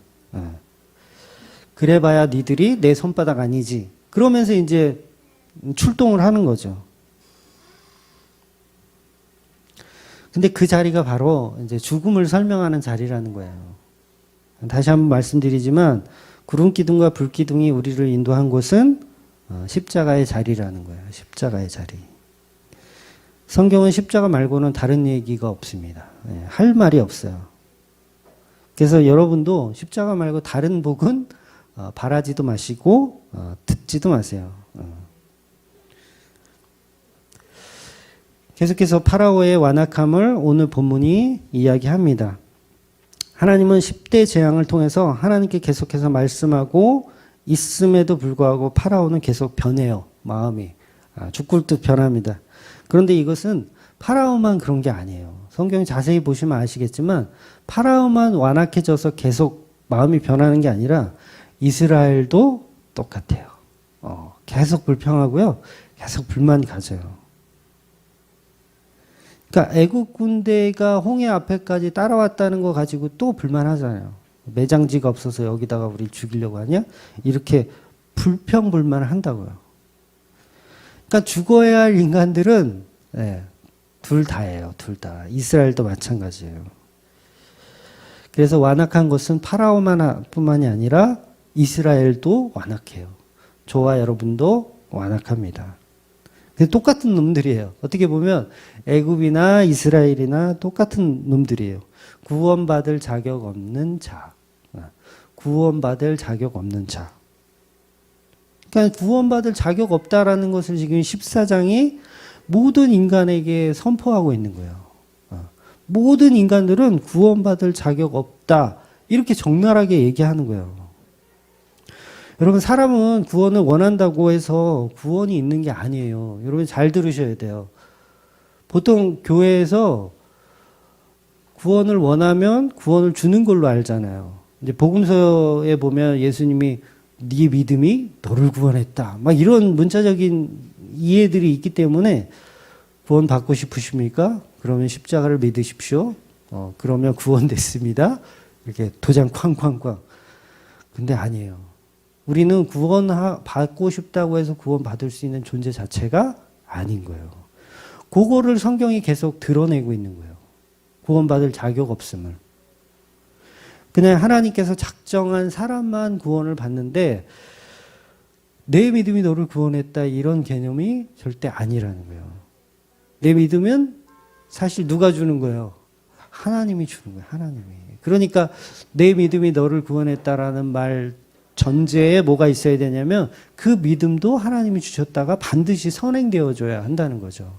그래봐야 니들이 내 손바닥 아니지. 그러면서 이제 출동을 하는 거죠. 근데 그 자리가 바로 이제 죽음을 설명하는 자리라는 거예요. 다시 한번 말씀드리지만 구름 기둥과 불 기둥이 우리를 인도한 곳은 십자가의 자리라는 거예요. 십자가의 자리. 성경은 십자가 말고는 다른 얘기가 없습니다. 할 말이 없어요. 그래서 여러분도 십자가 말고 다른 복은 바라지도 마시고 듣지도 마세요. 계속해서 파라오의 완악함을 오늘 본문이 이야기합니다. 하나님은 10대 재앙을 통해서 하나님께 계속해서 말씀하고 있음에도 불구하고 파라오는 계속 변해요. 마음이. 죽을 듯 변합니다. 그런데 이것은 파라오만 그런 게 아니에요. 성경 자세히 보시면 아시겠지만 파라오만 완악해져서 계속 마음이 변하는 게 아니라 이스라엘도 똑같아요. 계속 불평하고요. 계속 불만 가져요. 그러니까 애국 군대가 홍해 앞에까지 따라왔다는 거 가지고 또 불만하잖아요. 매장지가 없어서 여기다가 우리 죽이려고 하냐? 이렇게 불평불만을 한다고요. 그러니까 죽어야 할 인간들은 둘 다예요. 둘 다. 이스라엘도 마찬가지예요. 그래서 완악한 것은 파라오뿐만이 아니라 이스라엘도 완악해요. 저와 여러분도 완악합니다. 똑같은 놈들이에요. 어떻게 보면 애굽이나 이스라엘이나 똑같은 놈들이에요. 구원받을 자격 없는 자. 구원받을 자격 없는 자. 그러니까 구원받을 자격 없다라는 것을 지금 14장이 모든 인간에게 선포하고 있는 거예요. 모든 인간들은 구원받을 자격 없다. 이렇게 적나라하게 얘기하는 거예요. 여러분, 사람은 구원을 원한다고 해서 구원이 있는 게 아니에요. 여러분 잘 들으셔야 돼요. 보통 교회에서 구원을 원하면 구원을 주는 걸로 알잖아요. 이제 복음서에 보면 예수님이 네 믿음이 너를 구원했다. 막 이런 문자적인 이해들이 있기 때문에 구원 받고 싶으십니까? 그러면 십자가를 믿으십시오. 그러면 구원됐습니다. 이렇게 도장 쾅쾅쾅. 근데 아니에요. 우리는 구원 받고 싶다고 해서 구원 받을 수 있는 존재 자체가 아닌 거예요. 그거를 성경이 계속 드러내고 있는 거예요. 구원받을 자격 없음을. 그냥 하나님께서 작정한 사람만 구원을 받는데 내 믿음이 너를 구원했다 이런 개념이 절대 아니라는 거예요. 내 믿음은 사실 누가 주는 거예요? 하나님이 주는 거예요. 하나님이. 그러니까 내 믿음이 너를 구원했다라는 말 전제에 뭐가 있어야 되냐면 그 믿음도 하나님이 주셨다가 반드시 선행되어줘야 한다는 거죠.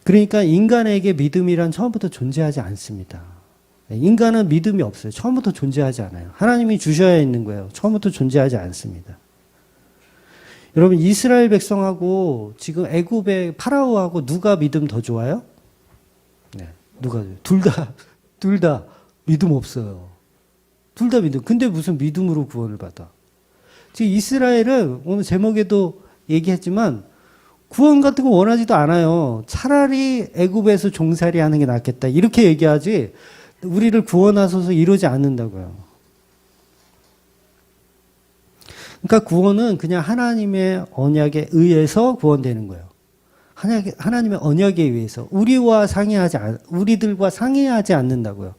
그러니까 인간에게 믿음이란 처음부터 존재하지 않습니다. 인간은 믿음이 없어요. 처음부터 존재하지 않아요. 하나님이 주셔야 있는 거예요. 처음부터 존재하지 않습니다. 여러분, 이스라엘 백성하고 지금 애굽의 파라오하고 누가 믿음 더 좋아요? 네, 누가? 둘 다 믿음 없어요. 둘 다 믿음. 근데 무슨 믿음으로 구원을 받아? 지금 이스라엘은 오늘 제목에도 얘기했지만 구원 같은 거 원하지도 않아요. 차라리 애굽에서 종살이 하는 게 낫겠다. 이렇게 얘기하지 우리를 구원하소서 이러지 않는다고요. 그러니까 구원은 그냥 하나님의 언약에 의해서 구원되는 거예요. 하나님의 언약에 의해서 우리들과 상의하지 않는다고요.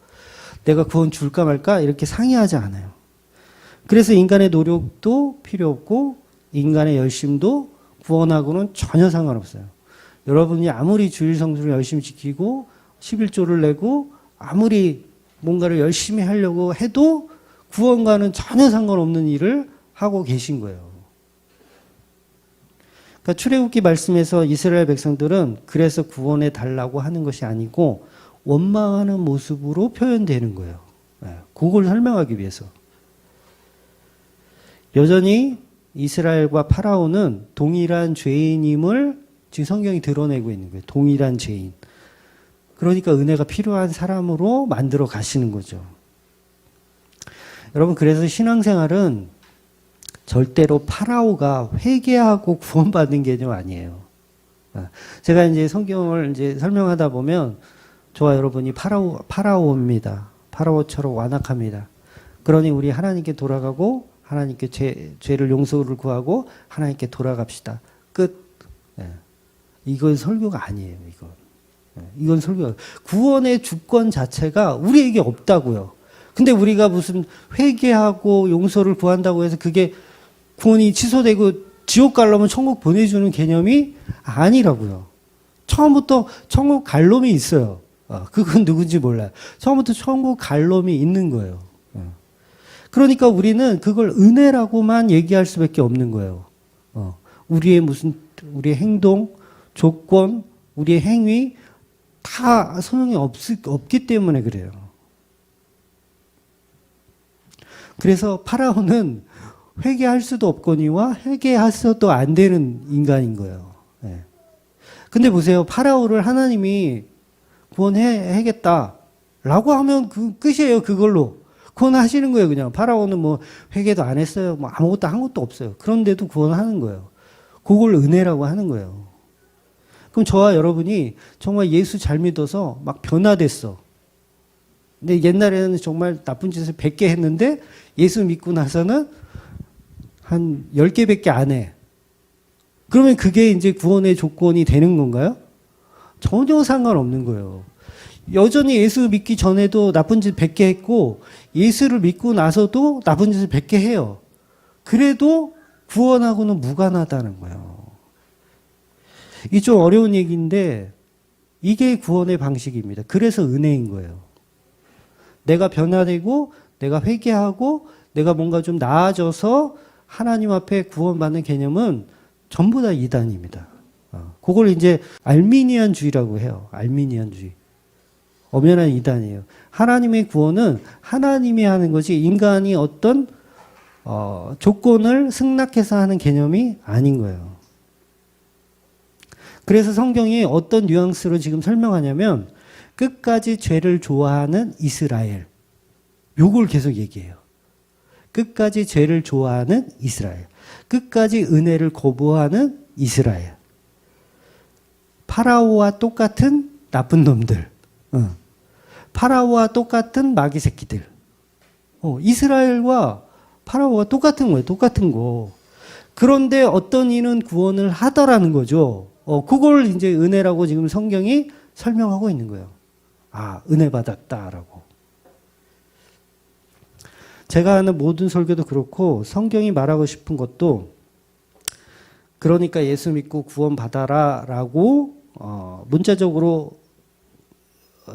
내가 구원 줄까 말까 이렇게 상의하지 않아요. 그래서 인간의 노력도 필요 없고 인간의 열심도 구원하고는 전혀 상관없어요. 여러분이 아무리 주일 성수를 열심히 지키고 11조를 내고 아무리 뭔가를 열심히 하려고 해도 구원과는 전혀 상관없는 일을 하고 계신 거예요. 그러니까 출애굽기 말씀에서 이스라엘 백성들은 그래서 구원해 달라고 하는 것이 아니고 원망하는 모습으로 표현되는 거예요. 그걸 설명하기 위해서. 여전히 이스라엘과 파라오는 동일한 죄인임을 지금 성경이 드러내고 있는 거예요. 동일한 죄인. 그러니까 은혜가 필요한 사람으로 만들어 가시는 거죠. 여러분, 그래서 신앙생활은 절대로 파라오가 회개하고 구원받는 개념 아니에요. 제가 이제 성경을 이제 설명하다 보면 저와 여러분이 파라오입니다. 파라오처럼 완악합니다. 그러니 우리 하나님께 돌아가고 하나님께 죄를 용서를 구하고 하나님께 돌아갑시다. 끝. 이건 설교가 아니에요. 이건 설교가. 구원의 주권 자체가 우리에게 없다고요. 근데 우리가 무슨 회개하고 용서를 구한다고 해서 그게 구원이 취소되고 지옥 가려면 천국 보내주는 개념이 아니라고요. 처음부터 천국 갈 놈이 있어요. 그건 누군지 몰라요. 처음부터 천국 갈 놈이 있는 거예요. 그러니까 우리는 그걸 은혜라고만 얘기할 수밖에 없는 거예요. 우리의 행동, 조건, 우리의 행위 다 소용이 없기 때문에 그래요. 그래서 파라오는 회개할 수도 없거니와 회개해서도 안 되는 인간인 거예요. 근데 보세요. 파라오를 하나님이 구원해야겠다라고 하면 끝이에요. 그걸로. 구원하시는 거예요. 그냥 파라오는 뭐 회개도 안 했어요. 뭐 아무것도 한 것도 없어요. 그런데도 구원하는 거예요. 그걸 은혜라고 하는 거예요. 그럼 저와 여러분이 정말 예수 잘 믿어서 막 변화됐어. 근데 옛날에는 정말 나쁜 짓을 100개 했는데 예수 믿고 나서는 한 10개밖에 안 해. 그러면 그게 이제 구원의 조건이 되는 건가요? 전혀 상관없는 거예요. 여전히 예수 믿기 전에도 나쁜 짓 100개 했고 예수를 믿고 나서도 나쁜 짓을 100개 해요. 그래도 구원하고는 무관하다는 거예요. 이게 좀 어려운 얘기인데 이게 구원의 방식입니다. 그래서 은혜인 거예요. 내가 변화되고 내가 회개하고 내가 뭔가 좀 나아져서 하나님 앞에 구원받는 개념은 전부 다 이단입니다. 그걸 이제 알미니안주의라고 해요. 알미니안주의. 엄연한 이단이에요. 하나님의 구원은 하나님이 하는 것이 인간이 어떤 조건을 승낙해서 하는 개념이 아닌 거예요. 그래서 성경이 어떤 뉘앙스로 지금 설명하냐면 끝까지 죄를 좋아하는 이스라엘. 요걸 계속 얘기해요. 끝까지 죄를 좋아하는 이스라엘. 끝까지 은혜를 거부하는 이스라엘. 파라오와 똑같은 나쁜 놈들. 파라오와 똑같은 마귀 새끼들. 이스라엘과 파라오가 똑같은 거예요. 똑같은 거. 그런데 어떤 이는 구원을 하더라는 거죠. 그걸 이제 은혜라고 지금 성경이 설명하고 있는 거예요. 아, 은혜 받았다라고. 제가 하는 모든 설교도 그렇고 성경이 말하고 싶은 것도 그러니까 예수 믿고 구원 받아라라고 문자적으로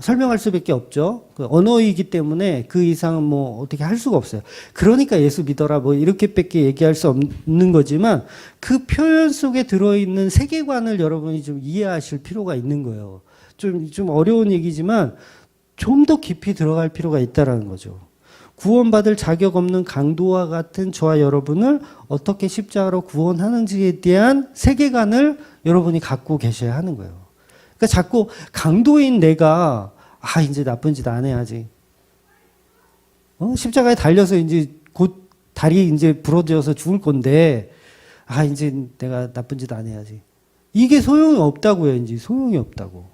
설명할 수밖에 없죠. 그 언어이기 때문에 그 이상은 뭐 어떻게 할 수가 없어요. 그러니까 예수 믿어라 뭐 이렇게밖에 얘기할 수 없는 거지만 그 표현 속에 들어있는 세계관을 여러분이 좀 이해하실 필요가 있는 거예요. 좀 어려운 얘기지만 좀 더 깊이 들어갈 필요가 있다라는 거죠. 구원받을 자격 없는 강도와 같은 저와 여러분을 어떻게 십자가로 구원하는지에 대한 세계관을 여러분이 갖고 계셔야 하는 거예요. 그러니까 자꾸 강도인 내가 이제 나쁜 짓 안 해야지. 십자가에 달려서 이제 곧 다리 이제 부러져서 죽을 건데 이제 내가 나쁜 짓 안 해야지. 이게 소용이 없다고요. 이제 소용이 없다고.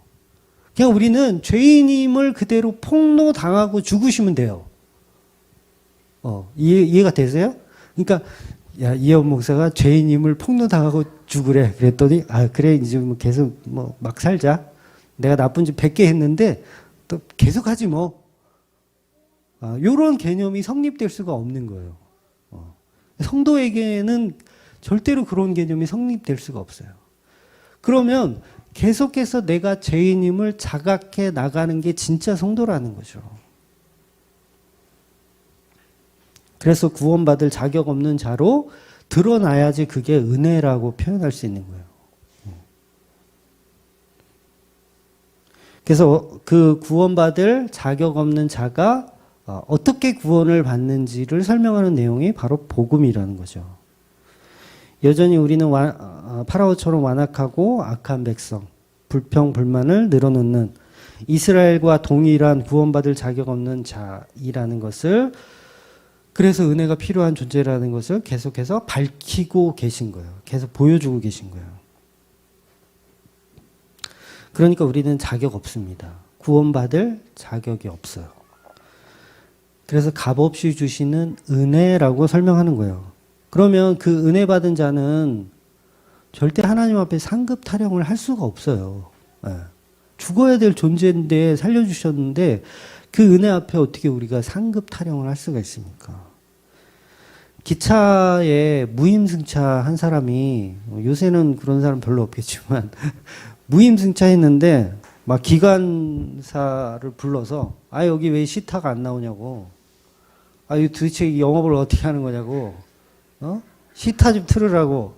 그냥 우리는 죄인임을 그대로 폭로당하고 죽으시면 돼요. 이해가 되세요? 그러니까 이혜원 목사가 죄인임을 폭로당하고 죽으래. 그랬더니 그래 이제 뭐 계속 뭐 막 살자. 내가 나쁜 짓 100개 했는데 또 계속 하지 뭐. 요런 개념이 성립될 수가 없는 거예요. 성도에게는 절대로 그런 개념이 성립될 수가 없어요. 그러면 계속해서 내가 죄인임을 자각해 나가는 게 진짜 성도라는 거죠. 그래서 구원받을 자격 없는 자로 드러나야지 그게 은혜라고 표현할 수 있는 거예요. 그래서 그 구원받을 자격 없는 자가 어떻게 구원을 받는지를 설명하는 내용이 바로 복음이라는 거죠. 여전히 우리는 파라오처럼 완악하고 악한 백성, 불평, 불만을 늘어놓는 이스라엘과 동일한 구원받을 자격 없는 자이라는 것을, 그래서 은혜가 필요한 존재라는 것을 계속해서 밝히고 계신 거예요. 계속 보여주고 계신 거예요. 그러니까 우리는 자격 없습니다. 구원받을 자격이 없어요. 그래서 값없이 주시는 은혜라고 설명하는 거예요. 그러면 그 은혜 받은 자는 절대 하나님 앞에 상급 타령을 할 수가 없어요. 죽어야 될 존재인데 살려주셨는데 그 은혜 앞에 어떻게 우리가 상급 타령을 할 수가 있습니까? 기차에 무임승차 한 사람이, 요새는 그런 사람 별로 없겠지만 무임승차 했는데 막 기관사를 불러서 여기 왜 시타가 안 나오냐고, 이거 도대체 영업을 어떻게 하는 거냐고, 시타 좀 틀으라고,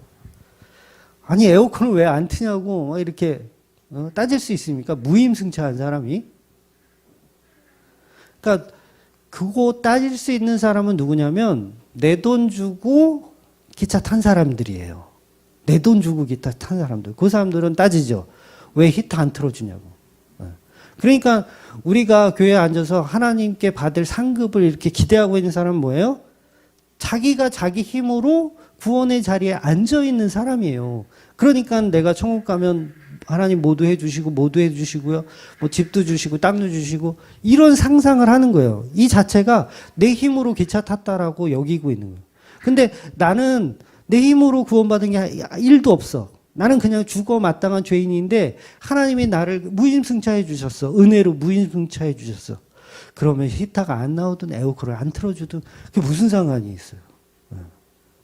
아니 에어컨을 왜 안 트냐고 막 이렇게 따질 수 있습니까? 무임승차한 사람이. 그러니까 그거 따질 수 있는 사람은 누구냐면 내 돈 주고 기차 탄 사람들이에요. 내 돈 주고 기차 탄 사람들. 그 사람들은 따지죠. 왜 히터 안 틀어주냐고. 그러니까 우리가 교회에 앉아서 하나님께 받을 상급을 이렇게 기대하고 있는 사람은 뭐예요? 자기가 자기 힘으로 구원의 자리에 앉아 있는 사람이에요. 그러니까 내가 천국 가면 하나님 모두 해주시고 모두 해주시고요. 뭐 집도 주시고 땅도 주시고 이런 상상을 하는 거예요. 이 자체가 내 힘으로 기차 탔다라고 여기고 있는 거예요. 근데 나는 내 힘으로 구원받은 게 1도 없어. 나는 그냥 죽어 마땅한 죄인인데 하나님이 나를 무임승차해 주셨어. 은혜로 무임승차해 주셨어. 그러면 히터가 안 나오든 에어컨을 안 틀어주든 그게 무슨 상관이 있어요.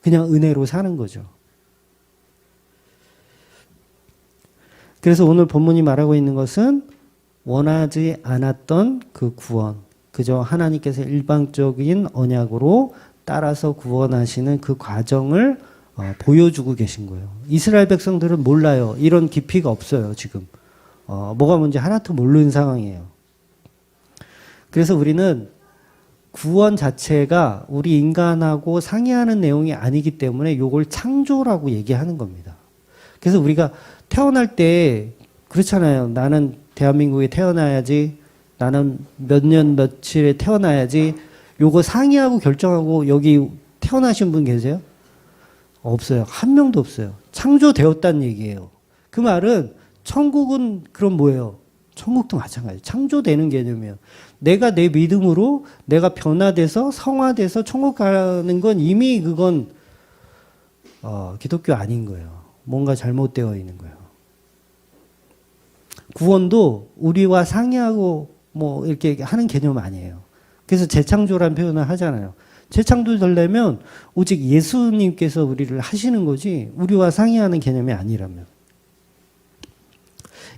그냥 은혜로 사는 거죠. 그래서 오늘 본문이 말하고 있는 것은 원하지 않았던 그 구원, 그저 하나님께서 일방적인 언약으로 따라서 구원하시는 그 과정을 보여주고 계신 거예요. 이스라엘 백성들은 몰라요. 이런 깊이가 없어요, 지금. 뭐가 뭔지 하나도 모르는 상황이에요. 그래서 우리는 구원 자체가 우리 인간하고 상의하는 내용이 아니기 때문에 이걸 창조라고 얘기하는 겁니다. 그래서 우리가 태어날 때 그렇잖아요. 나는 대한민국에 태어나야지, 나는 몇 년 며칠에 태어나야지, 요거 상의하고 결정하고 여기 태어나신 분 계세요? 없어요. 한 명도 없어요. 창조되었다는 얘기예요. 그 말은 천국은 그럼 뭐예요? 천국도 마찬가지예요. 창조되는 개념이에요. 내가 내 믿음으로 내가 변화돼서 성화돼서 천국 가는 건 이미 그건 기독교 아닌 거예요. 뭔가 잘못되어 있는 거예요. 구원도 우리와 상의하고 뭐 이렇게 하는 개념 아니에요. 그래서 재창조라는 표현을 하잖아요. 재창조되려면 오직 예수님께서 우리를 하시는 거지 우리와 상의하는 개념이 아니라면.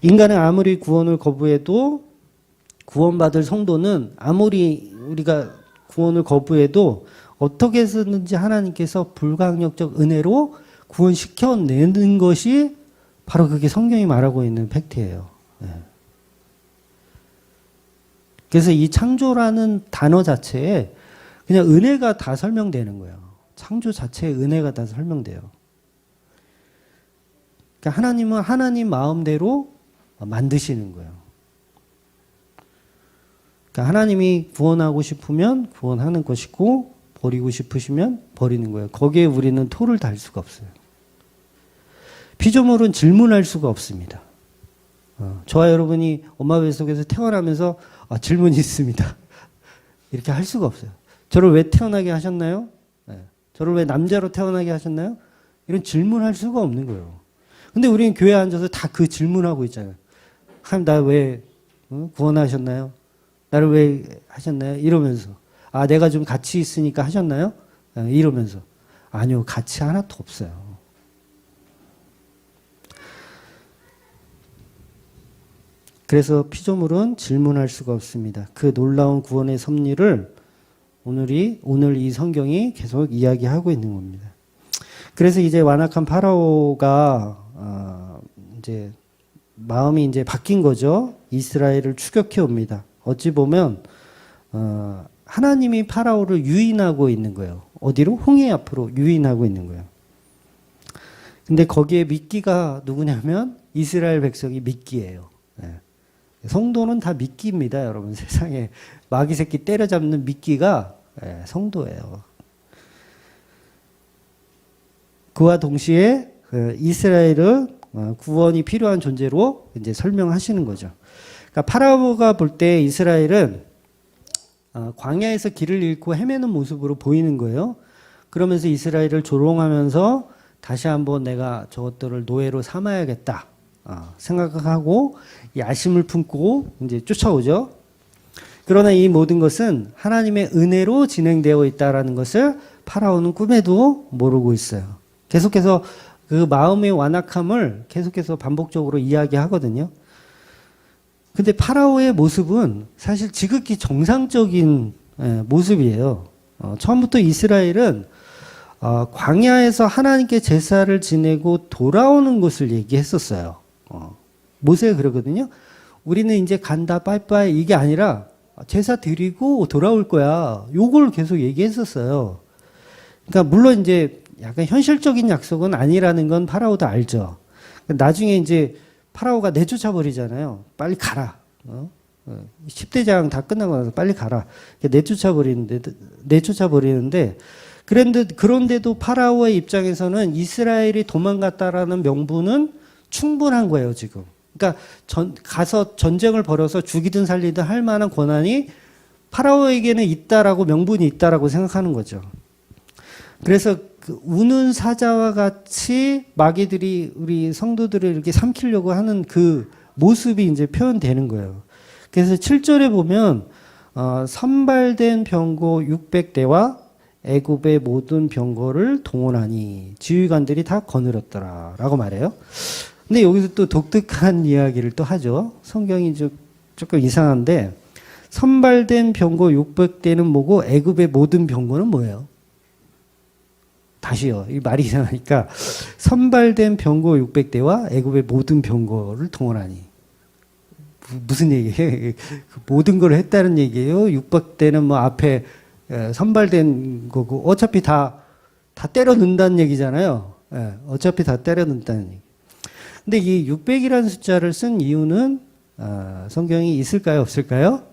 인간은 아무리 구원을 거부해도 구원받을 성도는 아무리 우리가 구원을 거부해도 어떻게 해서든지 하나님께서 불가항력적 은혜로 구원시켜내는 것이 바로 그게 성경이 말하고 있는 팩트예요. 그래서 이 창조라는 단어 자체에 그냥 은혜가 다 설명되는 거예요. 창조 자체에 은혜가 다 설명돼요. 그러니까 하나님은 하나님 마음대로 만드시는 거예요. 그러니까 하나님이 구원하고 싶으면 구원하는 것이고 버리고 싶으시면 버리는 거예요. 거기에 우리는 토를 달 수가 없어요. 피조물은 질문할 수가 없습니다. 저와 여러분이 엄마 뱃속에서 태어나면서 질문이 있습니다. 이렇게 할 수가 없어요. 저를 왜 태어나게 하셨나요? 저를 왜 남자로 태어나게 하셨나요? 이런 질문할 수가 없는 거예요. 근데 우리는 교회에 앉아서 다 그 질문하고 있잖아요. 하나님 나 왜 구원하셨나요? 나를 왜 하셨나요? 이러면서 내가 좀 같이 있으니까 하셨나요? 이러면서 아니요, 같이 하나도 없어요. 그래서 피조물은 질문할 수가 없습니다. 그 놀라운 구원의 섭리를 오늘 이 성경이 계속 이야기하고 있는 겁니다. 그래서 이제 완악한 파라오가 이제 마음이 이제 바뀐 거죠. 이스라엘을 추격해 옵니다. 어찌 보면 하나님이 파라오를 유인하고 있는 거예요. 어디로? 홍해 앞으로 유인하고 있는 거예요. 근데 거기에 미끼가 누구냐면 이스라엘 백성이 미끼예요. 네. 성도는 다 미끼입니다, 여러분. 세상에 마귀 새끼 때려잡는 미끼가 성도예요. 그와 동시에 이스라엘은 구원이 필요한 존재로 이제 설명하시는 거죠. 그러니까 파라오가 볼 때 이스라엘은 광야에서 길을 잃고 헤매는 모습으로 보이는 거예요. 그러면서 이스라엘을 조롱하면서 다시 한번 내가 저것들을 노예로 삼아야겠다 생각하고 야심을 품고 이제 쫓아오죠. 그러나 이 모든 것은 하나님의 은혜로 진행되어 있다라는 것을 파라오는 꿈에도 모르고 있어요. 계속해서 그 마음의 완악함을 계속해서 반복적으로 이야기하거든요. 근데 파라오의 모습은 사실 지극히 정상적인 모습이에요. 처음부터 이스라엘은 광야에서 하나님께 제사를 지내고 돌아오는 것을 얘기했었어요. 모세가 그러거든요. 우리는 이제 간다 빠이빠이 이게 아니라 제사 드리고 돌아올 거야. 요걸 계속 얘기했었어요. 그러니까 물론 이제 약간 현실적인 약속은 아니라는 건 파라오도 알죠. 나중에 이제 파라오가 내쫓아 버리잖아요. 빨리 가라. 10대장 다 끝나고 나서 빨리 가라. 내쫓아 버리는데 그런데도 파라오의 입장에서는 이스라엘이 도망갔다라는 명분은 충분한 거예요, 지금. 그러니까 가서 전쟁을 벌여서 죽이든 살리든 할 만한 권한이 파라오에게는 있다라고 명분이 있다라고 생각하는 거죠. 그래서 그 우는 사자와 같이 마귀들이 우리 성도들을 이렇게 삼키려고 하는 그 모습이 이제 표현되는 거예요. 그래서 7절에 보면 선발된 병거 600대와 애굽의 모든 병거를 동원하니 지휘관들이 다 거느렸더라라고 말해요. 근데 여기서 또 독특한 이야기를 또 하죠. 성경이 조금 이상한데 선발된 병거 600대는 뭐고 애굽의 모든 병거는 뭐예요? 다시요. 이 말이 이상하니까 선발된 병거 600대와 애굽의 모든 병거를 동원하니 무슨 얘기예요? 모든 걸 했다는 얘기예요. 600대는 뭐 앞에 선발된 거고 어차피 다 때려 넣는다는 얘기잖아요. 어차피 다 때려 넣는다는 얘기. 근데 이 600이라는 숫자를 쓴 이유는 성경이 있을까요? 없을까요?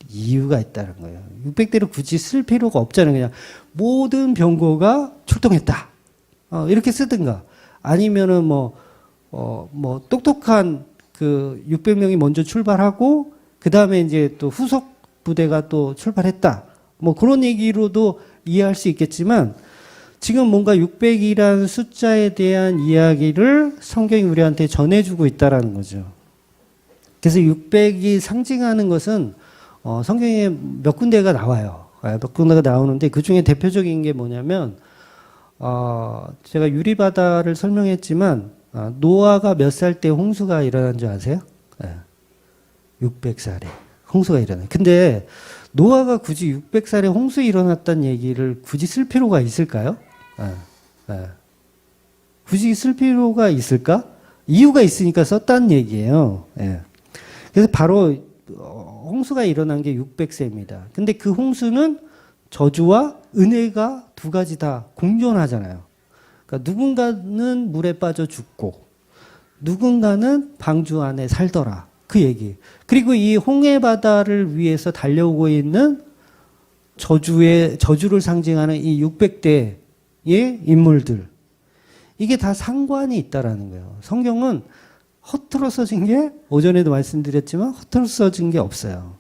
이유가 있다는 거예요. 600대를 굳이 쓸 필요가 없잖아요. 그냥 모든 병거가 출동했다. 이렇게 쓰든가. 아니면은 뭐 똑똑한 그 600명이 먼저 출발하고 그 다음에 이제 또 후속 부대가 또 출발했다. 뭐 그런 얘기로도 이해할 수 있겠지만 지금 뭔가 600이라는 숫자에 대한 이야기를 성경이 우리한테 전해주고 있다라는 거죠. 그래서 600이 상징하는 것은 성경에 몇 군데가 나와요. 몇 군데가 나오는데 그 중에 대표적인 게 뭐냐면 제가 유리바다를 설명했지만 노아가 몇 살 때 홍수가 일어난 줄 아세요? 600살에 홍수가 일어나요. 근데 노아가 굳이 600살에 홍수 일어났다는 얘기를 굳이 쓸 필요가 있을까요? 굳이 쓸 필요가 있을까? 이유가 있으니까 썼다는 얘기예요. 그래서 바로 홍수가 일어난 게 600세입니다. 근데 그 홍수는 저주와 은혜가 두 가지 다 공존하잖아요. 그러니까 누군가는 물에 빠져 죽고 누군가는 방주 안에 살더라. 그 얘기. 그리고 이 홍해 바다를 위해서 달려오고 있는 저주를 상징하는 이 600대의 인물들. 이게 다 상관이 있다라는 거예요. 성경은 허투루 써진 게 오전에도 말씀드렸지만 허투루 써진 게 없어요.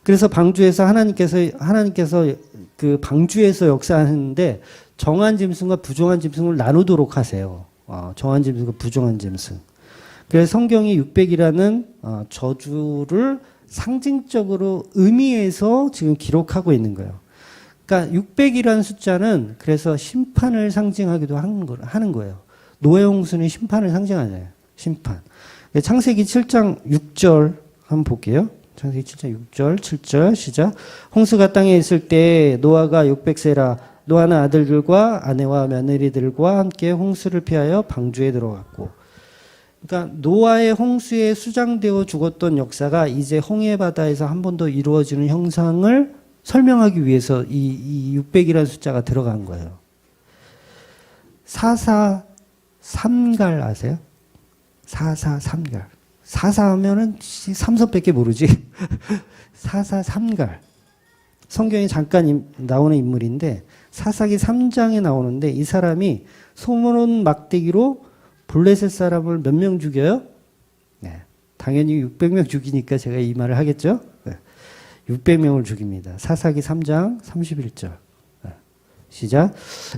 그래서 방주에서 하나님께서 그 방주에서 역사하는데 정한 짐승과 부정한 짐승을 나누도록 하세요. 정한 짐승과 부정한 짐승. 그래서 성경이 600이라는 저주를 상징적으로 의미해서 지금 기록하고 있는 거예요. 그러니까 600이라는 숫자는 그래서 심판을 상징하기도 하는 거예요. 노예 홍수는 심판을 상징하잖아요. 심판. 창세기 7장 6절 한번 볼게요. 창세기 7장 6절, 7절 시작. 홍수가 땅에 있을 때 노아가 600세라 노아는 아들들과 아내와 며느리들과 함께 홍수를 피하여 방주에 들어갔고. 그러니까 노아의 홍수에 수장되어 죽었던 역사가 이제 홍해 바다에서 한 번 더 이루어지는 형상을 설명하기 위해서 이 600이라는 숫자가 들어간 거예요. 443갈 아세요? 443갈. 44 하면은 삼섭밖에 모르지. 443갈. 성경에 잠깐 나오는 인물인데 사사기 3장에 나오는데 이 사람이 소문 막대기로 블레셋 사람을 몇 명 죽여요? 네. 당연히 600명 죽이니까 제가 이 말을 하겠죠? 네. 600명을 죽입니다. 사사기 3장 31절. 네. 시작.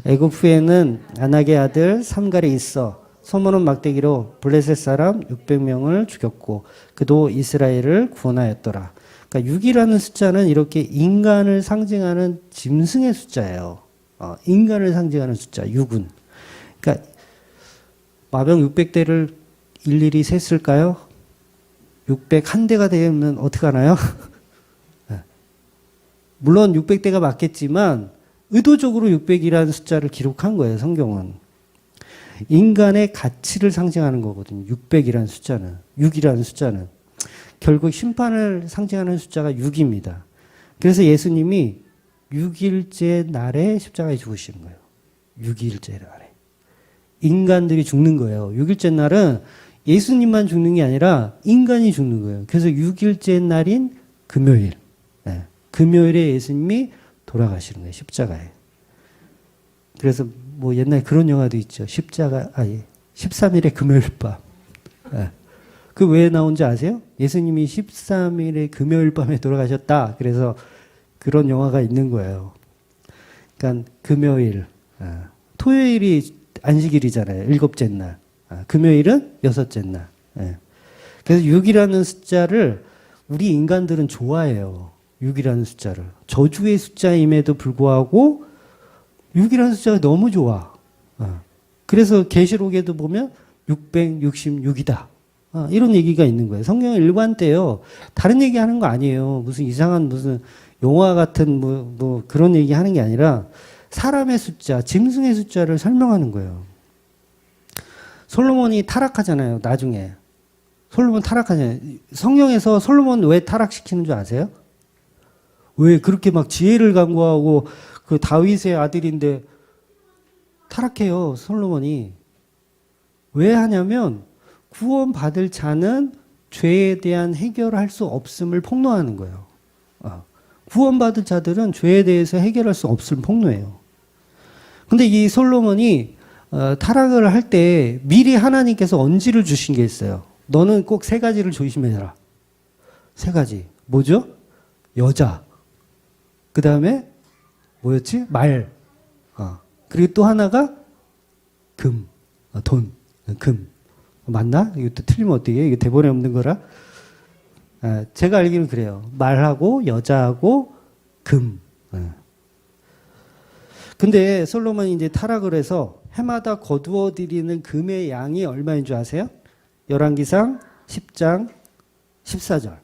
애굽 후에는 아낙의 아들 삼갈이 있어 소문은 막대기로 블레셋 사람 600명을 죽였고 그도 이스라엘을 구원하였더라. 그러니까 6이라는 숫자는 이렇게 인간을 상징하는 짐승의 숫자예요. 인간을 상징하는 숫자 6은. 그러니까 마병 600대를 일일이 셌을까요? 601대가 되면 어떻게 하나요? 물론 600대가 맞겠지만 의도적으로 600이라는 숫자를 기록한 거예요. 성경은. 인간의 가치를 상징하는 거거든요. 600이라는 숫자는. 6이라는 숫자는. 결국 심판을 상징하는 숫자가 6입니다. 그래서 예수님이 6일째 날에 십자가에 죽으시는 거예요. 6일째 날에. 인간들이 죽는 거예요. 6일째 날은 예수님만 죽는 게 아니라 인간이 죽는 거예요. 그래서 6일째 날인 금요일. 네. 금요일에 예수님이 돌아가시는 거예요. 십자가에. 그래서 뭐 옛날에 그런 영화도 있죠. 13일의 금요일 밤. 네. 그 왜 나온지 아세요? 예수님이 13일의 금요일 밤에 돌아가셨다. 그래서 그런 영화가 있는 거예요. 그러니까 금요일, 토요일이 안식일이잖아요. 7째 날. 금요일은 6째 날. 그래서 6이라는 숫자를 우리 인간들은 좋아해요. 6이라는 숫자를. 저주의 숫자임에도 불구하고 6이라는 숫자가 너무 좋아. 그래서 계시록에도 보면 666이다. 이런 얘기가 있는 거예요. 성경 일관돼요. 다른 얘기 하는 거 아니에요. 무슨 이상한 무슨 용화 같은 뭐 그런 얘기 하는 게 아니라 사람의 숫자, 짐승의 숫자를 설명하는 거예요. 솔로몬이 타락하잖아요. 나중에. 솔로몬 타락하잖아요. 성경에서 솔로몬 왜 타락시키는 줄 아세요? 왜 그렇게 막 지혜를 강구하고 그 다윗의 아들인데 타락해요. 솔로몬이. 왜 하냐면 구원받을 자는 죄에 대한 해결할 수 없음을 폭로하는 거예요. 구원받을 자들은 죄에 대해서 해결할 수 없음을 폭로해요. 근데 이 솔로몬이 타락을 할 때 미리 하나님께서 언지를 주신 게 있어요. 너는 꼭 3가지를 조심해라. 3가지. 뭐죠? 여자. 그 다음에 뭐였지? 말. 그리고 또 하나가 금. 돈. 금. 맞나? 이것도 틀리면 어떡해? 이게 대본에 없는 거라? 제가 알기로는 그래요. 말하고, 여자하고, 금. 근데 솔로몬이 이제 타락을 해서 해마다 거두어 드리는 금의 양이 얼마인 줄 아세요? 열왕기상 10장 14절.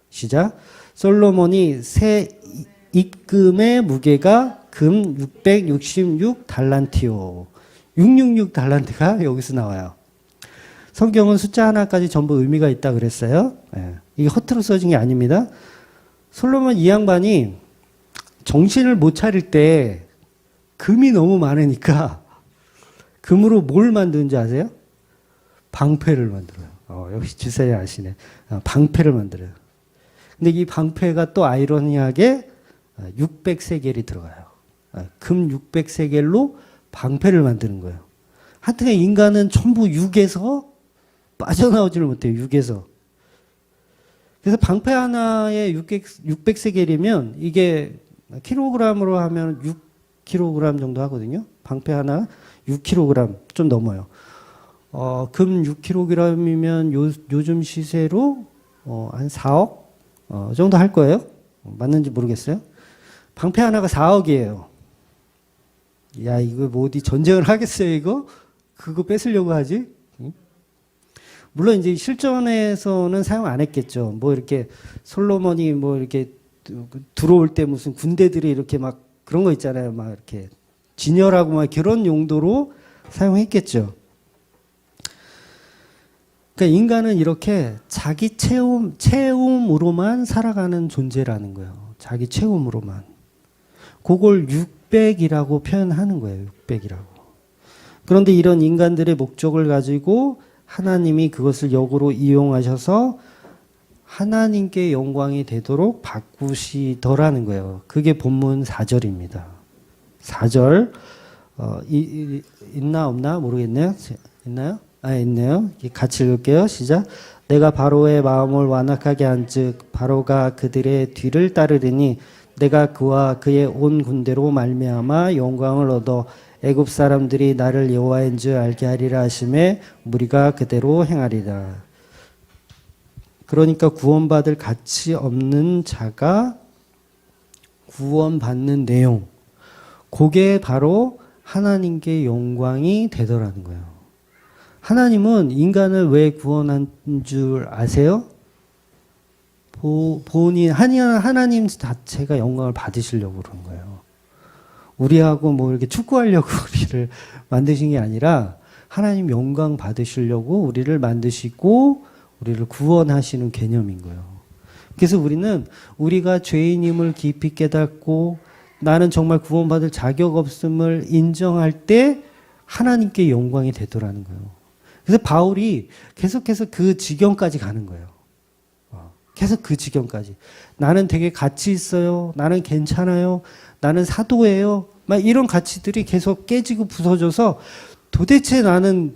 시작. 솔로몬이 새 입금의 무게가 금 666달란트요. 666달란트가 여기서 나와요. 성경은 숫자 하나까지 전부 의미가 있다 그랬어요. 이게 허투루 써진 게 아닙니다. 솔로몬 이 양반이 정신을 못 차릴 때 금이 너무 많으니까 금으로 뭘 만드는지 아세요? 방패를 만들어요. 역시 주사위 아시네. 방패를 만들어요. 근데 이 방패가 또 아이러니하게 600세겔이 들어가요. 금 600세겔로 방패를 만드는 거예요. 하여튼 인간은 전부 6에서 빠져나오지를 못해요. 6에서. 그래서 방패 하나에 600세겔이면 이게 킬로그램으로 하면 6kg 정도 하거든요. 방패 하나 6kg 좀 넘어요. 금 6kg이면 요즘 시세로 한 4억 정도 할 거예요. 맞는지 모르겠어요. 방패 하나가 4억이에요. 야, 이거 뭐 어디 전쟁을 하겠어요, 이거? 그거 뺏으려고 하지? 물론 이제 실전에서는 사용 안 했겠죠. 뭐 이렇게 솔로몬이 뭐 이렇게 들어올 때 무슨 군대들이 이렇게 막 그런 거 있잖아요. 막 이렇게 진열하고 막 그런 용도로 사용했겠죠. 그러니까 인간은 이렇게 자기 체험으로만 살아가는 존재라는 거예요. 자기 체험으로만. 그걸 육백이라고 표현하는 거예요. 육백이라고. 그런데 이런 인간들의 목적을 가지고 하나님이 그것을 역으로 이용하셔서 하나님께 영광이 되도록 바꾸시더라는 거예요. 그게 본문 4절입니다. 4절 있나 없나 모르겠네요. 있나요? 있네요. 같이 읽을게요. 시작. 내가 바로의 마음을 완악하게 한즉 바로가 그들의 뒤를 따르리니 내가 그와 그의 온 군대로 말미암아 영광을 얻어 애굽 사람들이 나를 여호와인 줄 알게 하리라 하심에 무리가 그대로 행하리라. 그러니까 구원받을 가치 없는 자가 구원받는 내용, 그게 바로 하나님께 영광이 되더라는 거예요. 하나님은 인간을 왜 구원한 줄 아세요? 하나님 자체가 영광을 받으시려고 그런 거예요. 우리하고 뭐 이렇게 축구하려고 우리를 만드신 게 아니라 하나님 영광 받으시려고 우리를 만드시고 우리를 구원하시는 개념인 거예요. 그래서 우리는 우리가 죄인임을 깊이 깨닫고 나는 정말 구원받을 자격 없음을 인정할 때 하나님께 영광이 되더라는 거예요. 그래서 바울이 계속해서 그 지경까지 가는 거예요. 계속 그 지경까지. 나는 되게 가치 있어요. 나는 괜찮아요. 나는 사도예요. 막 이런 가치들이 계속 깨지고 부서져서 도대체 나는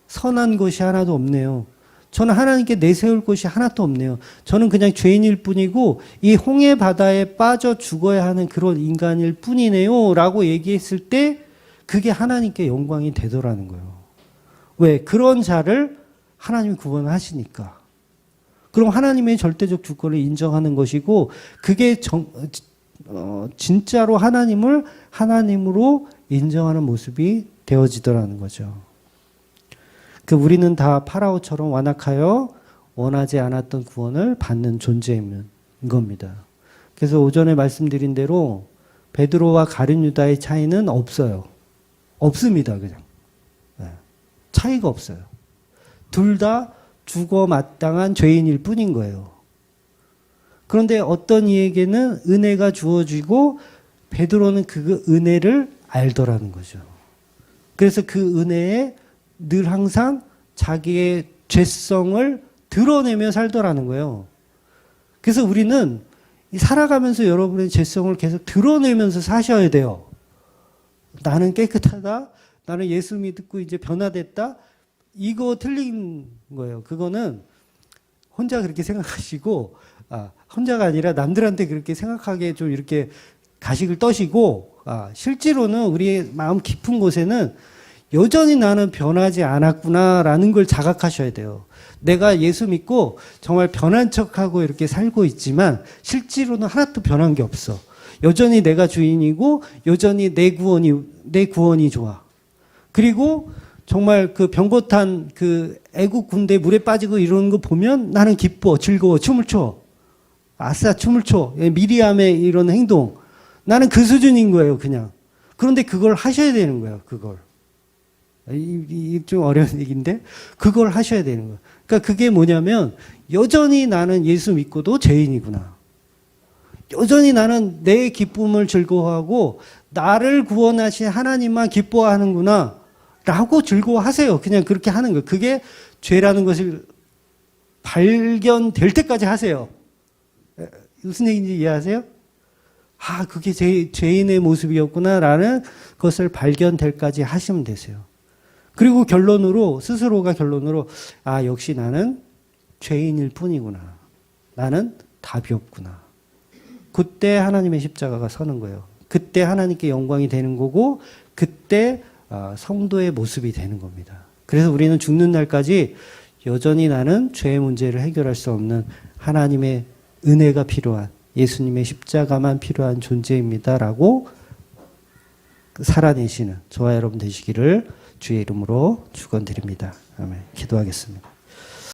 선한 것이 하나도 없네요. 저는 하나님께 내세울 것이 하나도 없네요. 저는 그냥 죄인일 뿐이고 이 홍해 바다에 빠져 죽어야 하는 그런 인간일 뿐이네요. 라고 얘기했을 때 그게 하나님께 영광이 되더라는 거예요. 왜? 그런 자를 하나님이 구원하시니까. 그럼 하나님의 절대적 주권을 인정하는 것이고 그게 진짜로 하나님을 하나님으로 인정하는 모습이 되어지더라는 거죠. 우리는 다 파라오처럼 완악하여 원하지 않았던 구원을 받는 존재인 겁니다. 그래서 오전에 말씀드린 대로 베드로와 가룟 유다의 차이는 없어요. 없습니다, 그냥. 차이가 없어요. 둘 다 죽어 마땅한 죄인일 뿐인 거예요. 그런데 어떤 이에게는 은혜가 주어지고 베드로는 그 은혜를 알더라는 거죠. 그래서 그 은혜에 늘 항상 자기의 죄성을 드러내며 살더라는 거예요. 그래서 우리는 살아가면서 여러분의 죄성을 계속 드러내면서 사셔야 돼요. 나는 깨끗하다. 나는 예수 믿고 이제 변화됐다. 이거 틀린 거예요. 그거는 혼자 그렇게 생각하시고, 혼자가 아니라 남들한테 그렇게 생각하게 좀 이렇게 가식을 떠시고, 실제로는 우리의 마음 깊은 곳에는 여전히 나는 변하지 않았구나라는 걸 자각하셔야 돼요. 내가 예수 믿고 정말 변한 척하고 이렇게 살고 있지만 실제로는 하나도 변한 게 없어. 여전히 내가 주인이고 여전히 내 구원이 좋아. 그리고 정말 그 병고탄 그 애국 군대 물에 빠지고 이러는 거 보면 나는 기뻐, 즐거워, 춤을 춰. 아싸, 춤을 춰. 미리암의 이런 행동. 나는 그 수준인 거예요, 그냥. 그런데 그걸 하셔야 되는 거예요, 그걸. 이게 좀 어려운 얘기인데, 그걸 하셔야 되는 거예요. 그러니까 그게 뭐냐면, 여전히 나는 예수 믿고도 죄인이구나. 여전히 나는 내 기쁨을 즐거워하고, 나를 구원하신 하나님만 기뻐하는구나. 라고 즐거워하세요. 그냥 그렇게 하는 거예요. 그게 죄라는 것을 발견될 때까지 하세요. 무슨 얘기인지 이해하세요? 그게 죄인의 모습이었구나라는 것을 발견될 때까지 하시면 되세요. 그리고 스스로가 결론으로, 역시 나는 죄인일 뿐이구나. 나는 답이 없구나. 그때 하나님의 십자가가 서는 거예요. 그때 하나님께 영광이 되는 거고, 그때 성도의 모습이 되는 겁니다. 그래서 우리는 죽는 날까지 여전히 나는 죄의 문제를 해결할 수 없는 하나님의 은혜가 필요한 예수님의 십자가만 필요한 존재입니다라고 살아내시는 저와 여러분 되시기를 주의 이름으로 축원드립니다. 아멘. 기도하겠습니다.